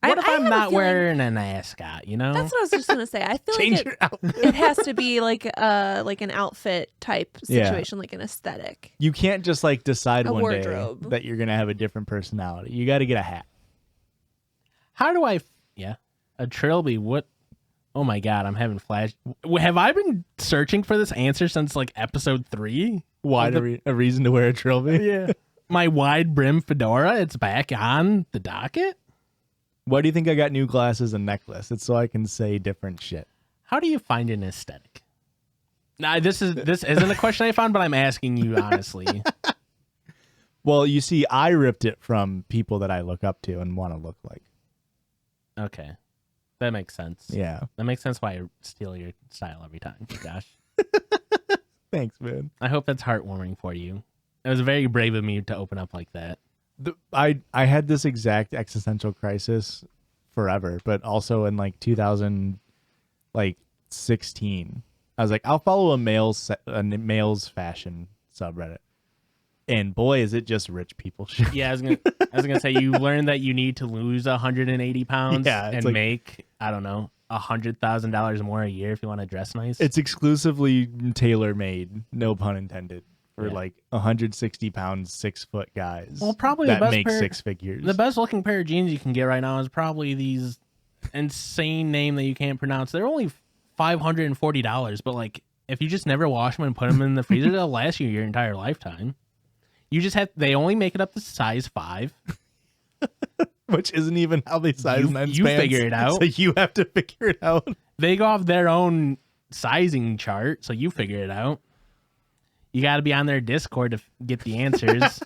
What if I I'm have a not feeling- wearing an ascot, you know? That's what I was just gonna say. I feel Change like your outfit. it has to be like an outfit type Yeah. situation, like an aesthetic. You can't just like decide A one wardrobe. day that you're gonna have a different personality. You got to get a hat. How do I... Yeah. A trilby, what... Oh my god, I'm having flash... Have I been searching for this answer since like episode 3? Why a reason to wear a trilby? Yeah. My wide brim fedora, it's back on the docket? Why do you think I got new glasses and necklace? It's so I can say different shit. How do you find an aesthetic? Nah, this isn't a question I found, but I'm asking you honestly. Well, you see, I ripped it from people that I look up to and want to look like. Okay. That makes sense. Yeah. That makes sense why I steal your style every time, Josh. Thanks, man. I hope that's heartwarming for you. It was very brave of me to open up like that. I had this exact existential crisis forever, but also in like 2016, I was like, I'll follow a male's fashion subreddit, and boy, is it just rich people shit. Yeah, I was gonna say you learned that you need to lose 180 pounds Yeah, it's and like- make $100,000 more a year if you want to dress nice. It's exclusively tailor made, no pun intended, for Yeah. like 160 pounds, 6 foot guys. Well, probably the that best make pair- 6 figures. the best looking pair of jeans you can get right now is probably these insane name that you can't pronounce. They're only $540, but like if you just never wash them and put them in the freezer, they'll last you your entire lifetime. You just they only make it up to size 5. Which isn't even how they size men's you pants. figure it out. So you have to figure it out. They go off their own sizing chart, so you figure it out. You got to be on their Discord to get the answers.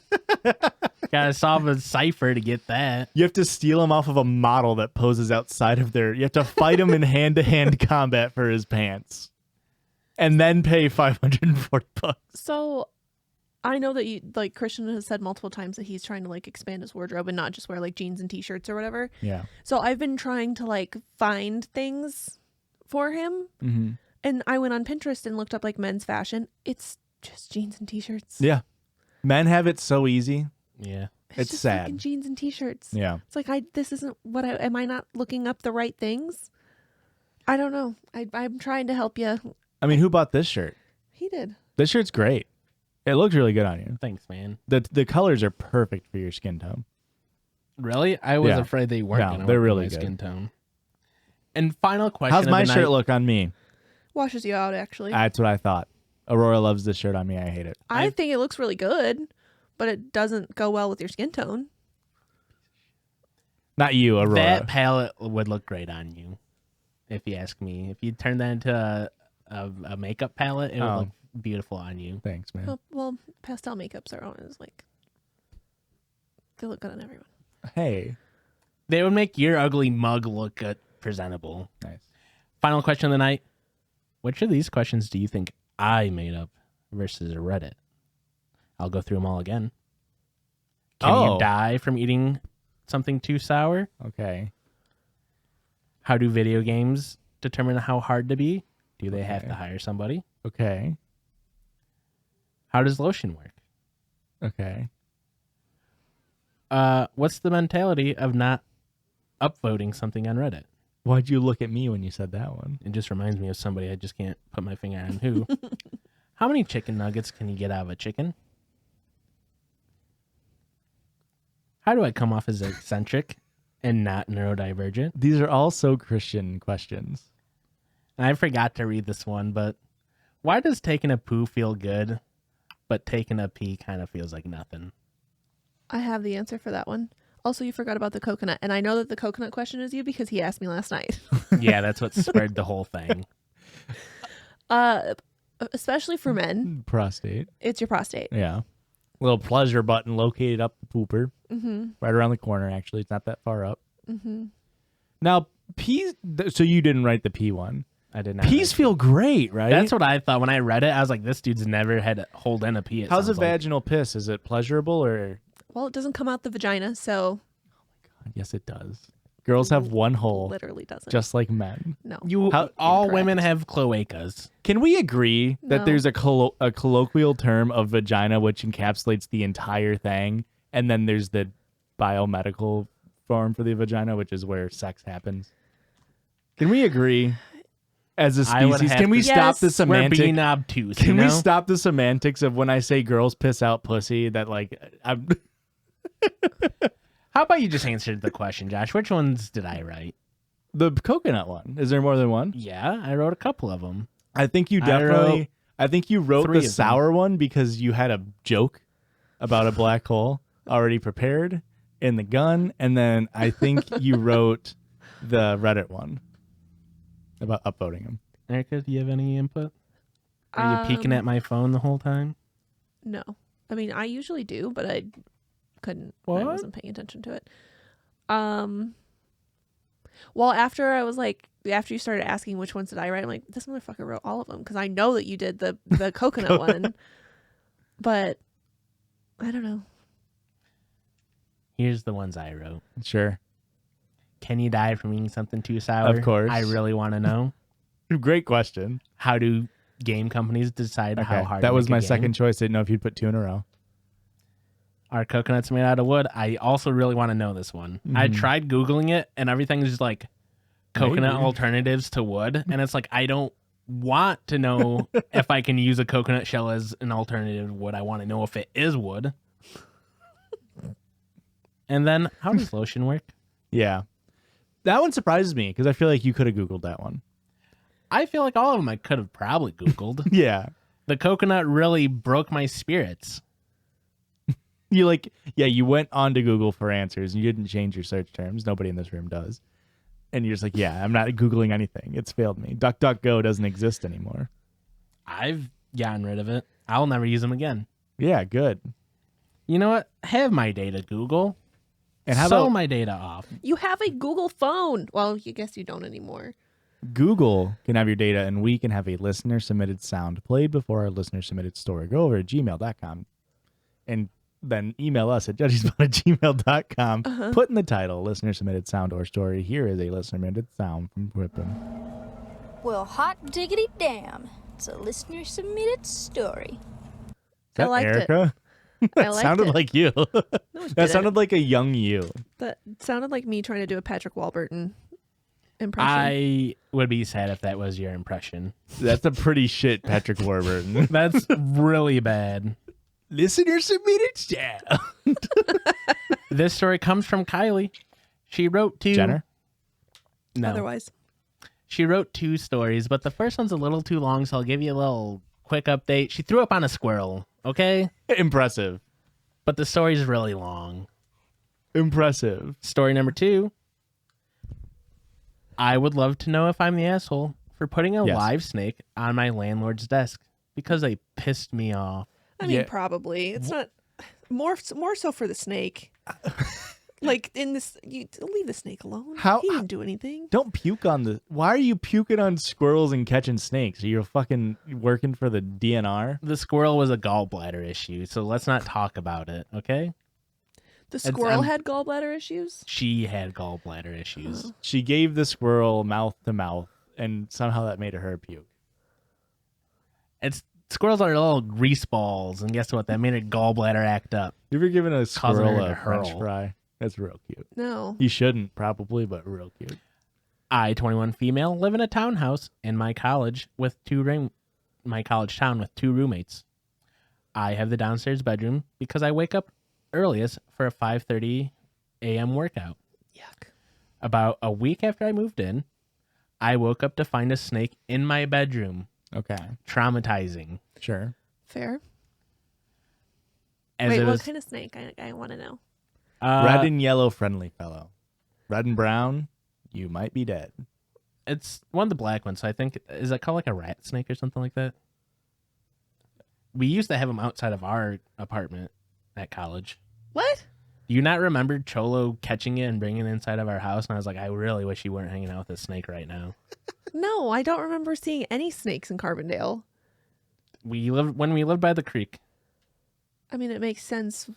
Got to solve a cipher to get that. You have to steal him off of a model that poses outside of their... You have to fight him in hand-to-hand combat for his pants. And then pay $540. So I know that Christian has said multiple times that he's trying to like expand his wardrobe and not just wear like jeans and t-shirts or whatever. Yeah. So I've been trying to like find things for him. Mm-hmm. And I went on Pinterest and looked up like men's fashion. It's just jeans and t-shirts. Yeah. Men have it so easy. Yeah. It's just sad. fucking jeans and t-shirts. Yeah. It's like this isn't what am I not looking up the right things? I don't know. I'm trying to help you. I mean, who bought this shirt? He did. This shirt's great. It looks really good on you. Thanks, man. The colors are perfect for your skin tone. Really? I was Yeah. afraid they weren't No, going to they're work really with my good. skin tone. And final question How's of my the shirt night. look on me? Washes you out actually. That's what I thought. Aurora loves this shirt on me. I hate it. I think it looks really good, but it doesn't go well with your skin tone. Not you, Aurora. That palette would look great on you, if you ask me. If you turn that into a makeup palette, it would Oh. look beautiful on you. Thanks, man. Well, pastel makeups are always like they look good on everyone. Hey. They would make your ugly mug look good, presentable. Nice. Final question of the night. Which of these questions do you think I made up versus Reddit? I'll go through them all again. Can Oh. you die from eating something too sour? Okay. How do video games determine how hard to be? Do they have Okay. to hire somebody? Okay. How does lotion work? Okay. What's the mentality of not upvoting something on Reddit? Why'd you look at me when you said that one? It just reminds me of somebody. I just can't put my finger on who. How many chicken nuggets can you get out of a chicken? How do I come off as eccentric and not neurodivergent? These are all so Christian questions. And I forgot to read this one, but why does taking a poo feel good, but taking a pee kind of feels like nothing? I have the answer for that one. Also, you forgot about the coconut, and I know that the coconut question is you because he asked me last night. Yeah, that's what spurred the whole thing. Especially for men, Prostate. it's your prostate. Yeah. Little pleasure button located up the pooper. Mm-hmm. Right around the corner, actually. It's not that far up. Mm-hmm. Now, peas. So you didn't write the pea one. I did not. Peas feel great, right? That's what I thought when I read it. I was like, this dude's never had to hold in a pee. How's a sounds like. vaginal piss? Is it pleasurable or? Well, it doesn't come out the vagina, so Yes, it does. Girls have one hole, literally doesn't. just like men. no. All Incorrect. women have cloacas. Can we agree that No. there's a colloquial term of vagina which encapsulates the entire thing, and then there's the biomedical form for the vagina, which is where sex happens? Can we agree as a I would species? have Can we to- stop the Yes. We're semantic? being obtuse. Can you know? we stop the semantics of when I say girls piss out pussy? That like I'm. How about you just answer the question, Josh? Which ones did I write? The coconut one. Is there more than one? Yeah, I wrote a couple of them. I think you I definitely. wrote I think you wrote 3 the of them. sour one because you had a joke about a black hole already prepared in the gun, and then I think you wrote the Reddit one about upvoting them. Erica, do you have any input? Are you peeking at my phone the whole time? No. I mean, I usually do, but I couldn't. What? I wasn't paying attention to it. Well, after you started asking which ones did I write, I'm like, this motherfucker wrote all of them because I know that you did the coconut one, but I don't know. Here's the ones I wrote. Sure. Can you die from eating something too sour? Of course. I really want to know. Great question. How do game companies decide how Okay. hard That to was make a my game? second choice. Didn't know if you'd put 2 in a row. Are coconuts made out of wood? I also really want to know this one. I Mhm. tried Googling it, and everything is just like coconut Maybe. alternatives to wood. And it's like, I don't want to know if I can use a coconut shell as an alternative to wood. I want to know if it is wood. And then, how does lotion work? Yeah. That one surprises me because I feel like you could have Googled that one. I feel like all of them I could have probably Googled. Yeah. The coconut really broke my spirits. You went on to Google for answers and you didn't change your search terms. Nobody in this room does. And you're just like, yeah, I'm not Googling anything. It's failed me. DuckDuckGo doesn't exist anymore. I've gotten rid of it. I'll never use them again. Yeah, good. You know what? Have my data, Google. And how Sell about my data off. You have a Google phone. Well, I guess you don't anymore. Google can have your data and we can have a listener submitted sound played before our listener submitted story. Go over to gmail.com and then email us at judgiespot@gmail.com. Put in the title, listener submitted sound or story. Here is a listener submitted sound from Whippen. Well, hot diggity damn. It's a listener submitted story. Is I liked it. Erica? That I liked sounded it. like you. No, it That didn't. sounded like a young you. That sounded like me trying to do a Patrick Warburton impression. I would be sad if that was your impression. That's a pretty shit Patrick Warburton. That's really bad. Listener submitted sound. This story comes from Kylie. She wrote two. Jenner? No. Otherwise, She wrote 2 stories, but the first one's a little too long, so I'll give you a little quick update. She threw up on a squirrel, okay? Impressive. But the story's really long. Impressive. Story number 2. I would love to know if I'm the asshole for putting a Yes. live snake on my landlord's desk because they pissed me off. I mean, Yeah. probably it's not more so for the snake. Like in this, you leave the snake alone. How- He didn't do anything. Don't puke on the... Why are you puking on squirrels and catching snakes? Are you fucking working for the DNR? The squirrel was a gallbladder issue, so let's not talk about it, okay? The squirrel I'm- had gallbladder issues. She had gallbladder issues. She gave the squirrel mouth to mouth, and somehow that made her puke. Squirrels are little grease balls, and guess what? That made her gallbladder act up. You ever given a Causing squirrel her to a French hurl. fry? That's real cute. No. You shouldn't, probably, but real cute. I, 21 female, live in a townhouse in my college my college town with 2 roommates. I have the downstairs bedroom because I wake up earliest for a 5:30 a.m. workout. Yuck. About a week after I moved in, I woke up to find a snake in my bedroom. Okay, Traumatizing. sure. Fair. As Wait, it what was, kind of snake? I want to know. Red and yellow friendly fellow. Red and brown, you might be dead. It's one of the black ones, so I think, is it called like a rat snake or something like that? We used to have them outside of our apartment at college. What? Do you not remember Cholo catching it and bringing it inside of our house? And I was like, I really wish you weren't hanging out with this snake right now. No, I don't remember seeing any snakes in Carbondale. When we lived by the creek. I mean, it makes sense.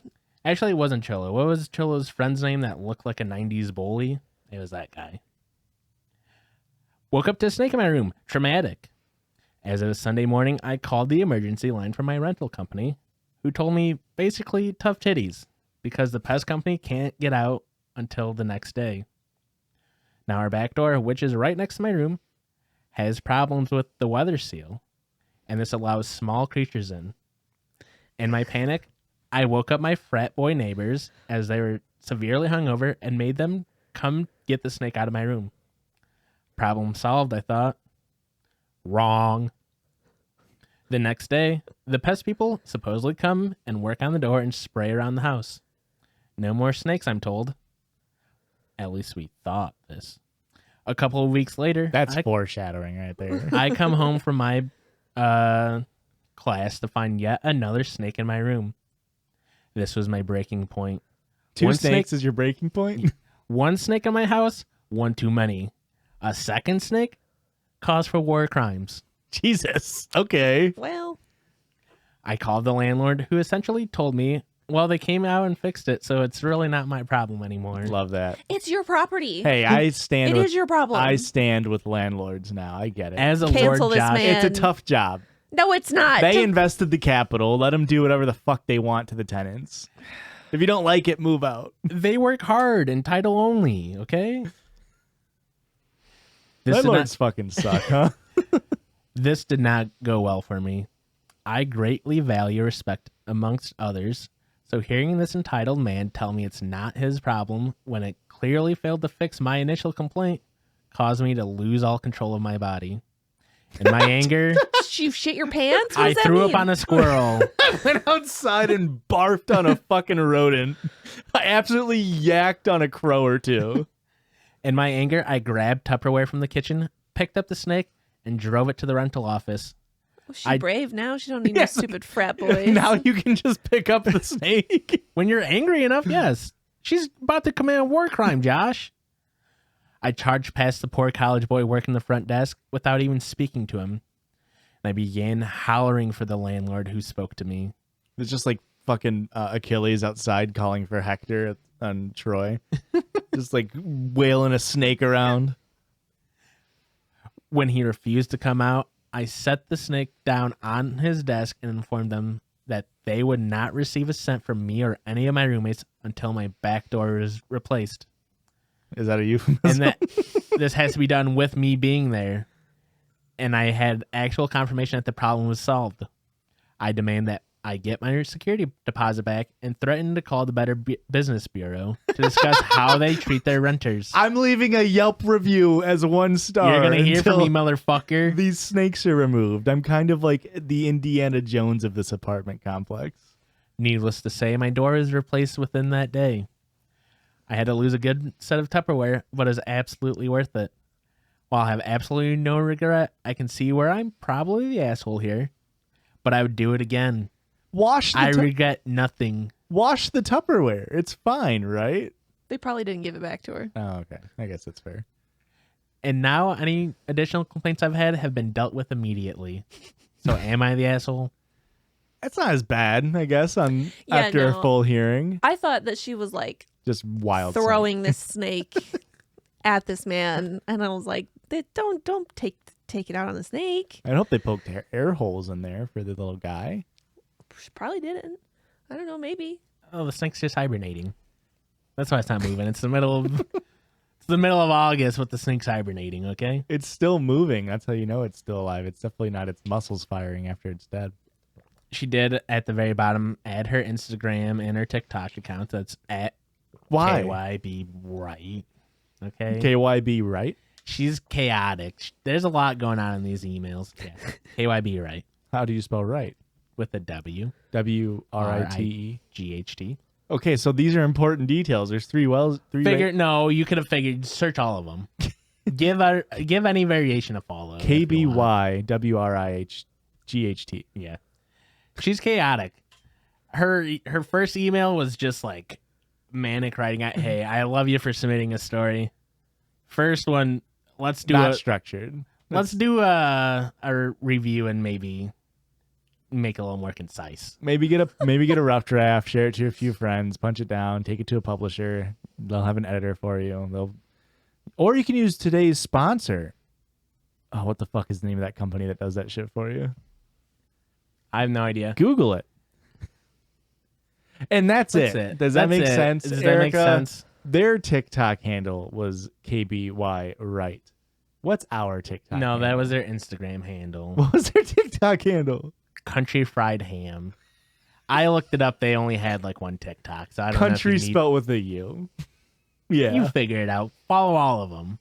Actually, it wasn't Cholo. What was Cholo's friend's name that looked like a 90s bully? It was that guy. Woke up to a snake in my room. Traumatic. As it was Sunday morning, I called the emergency line from my rental company, who told me basically tough titties because the pest company can't get out until the next day. Now our back door, which is right next to my room, has problems with the weather seal, and this allows small creatures in. In my panic, I woke up my frat boy neighbors as they were severely hungover and made them come get the snake out of my room. Problem solved, I thought. Wrong. The next day, the pest people supposedly come and work on the door and spray around the house. No more snakes, I'm told. At least we thought this. A couple of weeks later, That's foreshadowing right there. I come home from my class to find yet another snake in my room. This was my breaking point. Two One snakes snake- is your breaking point? One snake in my house, one too many. A second snake, cause for war crimes. Jesus. Okay. Well, I called the landlord, who essentially told me, well, they came out and fixed it, so it's really not my problem anymore. Love that. it's your property. Hey, I stand It with is your problem. I stand with landlords now. I get it. As a Cancel Lord this Josh, man. It's a tough job. No, it's not. They invested the capital. Let them do whatever the fuck they want to the tenants. If you don't like it, move out. they work hard and title only, okay? This did, Landlords not, fucking suck, huh? this did not go well for me. I greatly value respect amongst others, so hearing this entitled man tell me it's not his problem when it clearly failed to fix my initial complaint caused me to lose all control of my body. In my anger, You shit your pants? What I does that threw mean? up on a squirrel. Went outside and barfed on a fucking rodent. I absolutely yacked on a crow or two. In my anger, I grabbed Tupperware from the kitchen, picked up the snake, and drove it to the rental office. Well, she's brave now. She don't need no Yes. stupid frat boys. Now you can just pick up the snake. When you're angry enough, yes. She's about to commit a war crime, Josh. I charged past the poor college boy working the front desk without even speaking to him. And I began hollering for the landlord who spoke to me. There's just like fucking Achilles outside calling for Hector on Troy. Just like wailing a snake around. When he refused to come out, I set the snake down on his desk and informed them that they would not receive a cent from me or any of my roommates until my back door is replaced. Is that a euphemism? And that this has to be done with me being there. And I had actual confirmation that the problem was solved. I demand that I get my security deposit back and threaten to call the Better Business Bureau to discuss how they treat their renters. I'm leaving a Yelp review as 1 star. You're going to hear from me, until motherfucker. these snakes are removed. I'm kind of like the Indiana Jones of this apartment complex. Needless to say, my door was replaced within that day. I had to lose a good set of Tupperware, but it was absolutely worth it. While I have absolutely no regret, I can see where I'm probably the asshole here, but I would do it again. I regret nothing. Wash the Tupperware. It's fine, right? They probably didn't give it back to her. Oh, okay. I guess that's fair. And now any additional complaints I've had have been dealt with immediately. So am I the asshole? That's not as bad, I guess, after no. a full hearing. I thought that she was like Just wild throwing this snake at this man, and I was like, don't take it out on the snake. I hope they poked air holes in there for the little guy. She probably didn't. I don't know, maybe. Oh, the snake's just hibernating. That's why it's not moving. It's the middle of August with the snake's hibernating, okay? It's still moving. That's how you know it's still alive. It's definitely not its muscles firing after it's dead. She did at the very bottom add her Instagram and her TikTok account. That's at Why? KYB right. Okay. KYB right? She's chaotic. There's a lot going on in these emails. Yeah. KYB right. How do you spell right? With a W. WRITE. GHT. Okay, so these are important details. There's three. No, you could have figured. Search all of them. Give any variation a follow. KBYWRIHGHT. Yeah, she's chaotic. Her first email was just like manic writing out, "Hey, I love you for submitting a story." First one, let's do Not structured. Let's do a review and maybe make it a little more concise. Maybe get a rough draft, share it to a few friends, punch it down, take it to a publisher. They'll have an editor for you. Or you can use today's sponsor. Oh, what the fuck is the name of that company that does that shit for you? I have no idea. Google it. And that's it. Does that make sense? Does Erica, that make sense? Their TikTok handle was KBY right. What's our TikTok No, handle? that was their Instagram handle. What was their TikTok handle? Country Fried Ham. I looked it up. They only had like one TikTok, so I don't Country know if you spelled with a U. Yeah. You figure it out. Follow all of them.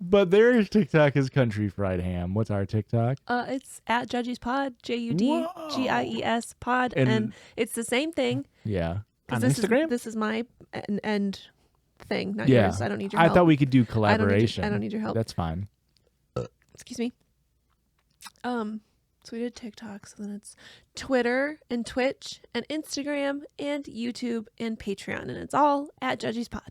But their TikTok is Country Fried Ham. What's our TikTok? It's at Judgies Pod, JUDGIES Pod, And- and it's the same thing. Yeah. 'Cause On this Instagram? This is my end thing, not Yeah. yours. I don't need your I help. thought we could do collaboration. I don't need your help. That's fine. Excuse me. So we did TikTok, so then it's Twitter and Twitch and Instagram and YouTube and Patreon, and it's all at Judgies Pod.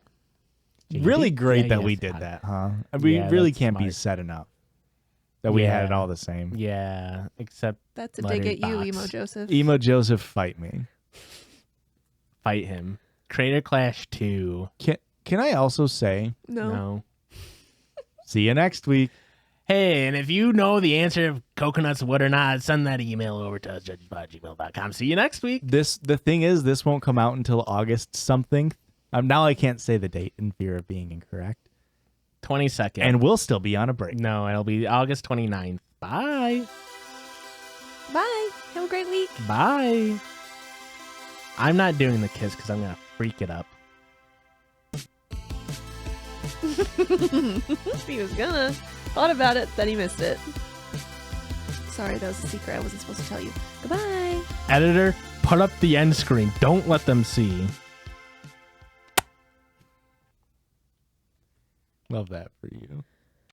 Really great Yeah, that yes, we did God. that, huh? We Yeah, really that's can't be smart. said enough that we had it Yeah. all the same. Yeah, except That's a dig at you, Letterboxd. Emo Joseph. Emo Joseph, fight me. fight him. Creator Clash 2. Can I also say, No. see you next week? Hey, and if you know the answer of coconut's wood or not, send that email over to judgiespod@gmail.com. See you next week. The thing is, this won't come out until August something. Now I can't say the date in fear of being incorrect. 22nd. And we'll still be on a break. No, it'll be August 29th. Bye. Bye. Have a great week. Bye. I'm not doing the kiss because I'm going to freak it up. He was gonna. Thought about it, then he missed it. Sorry, that was a secret I wasn't supposed to tell you. Goodbye. Editor, put up the end screen. Don't let them see. Love that for you.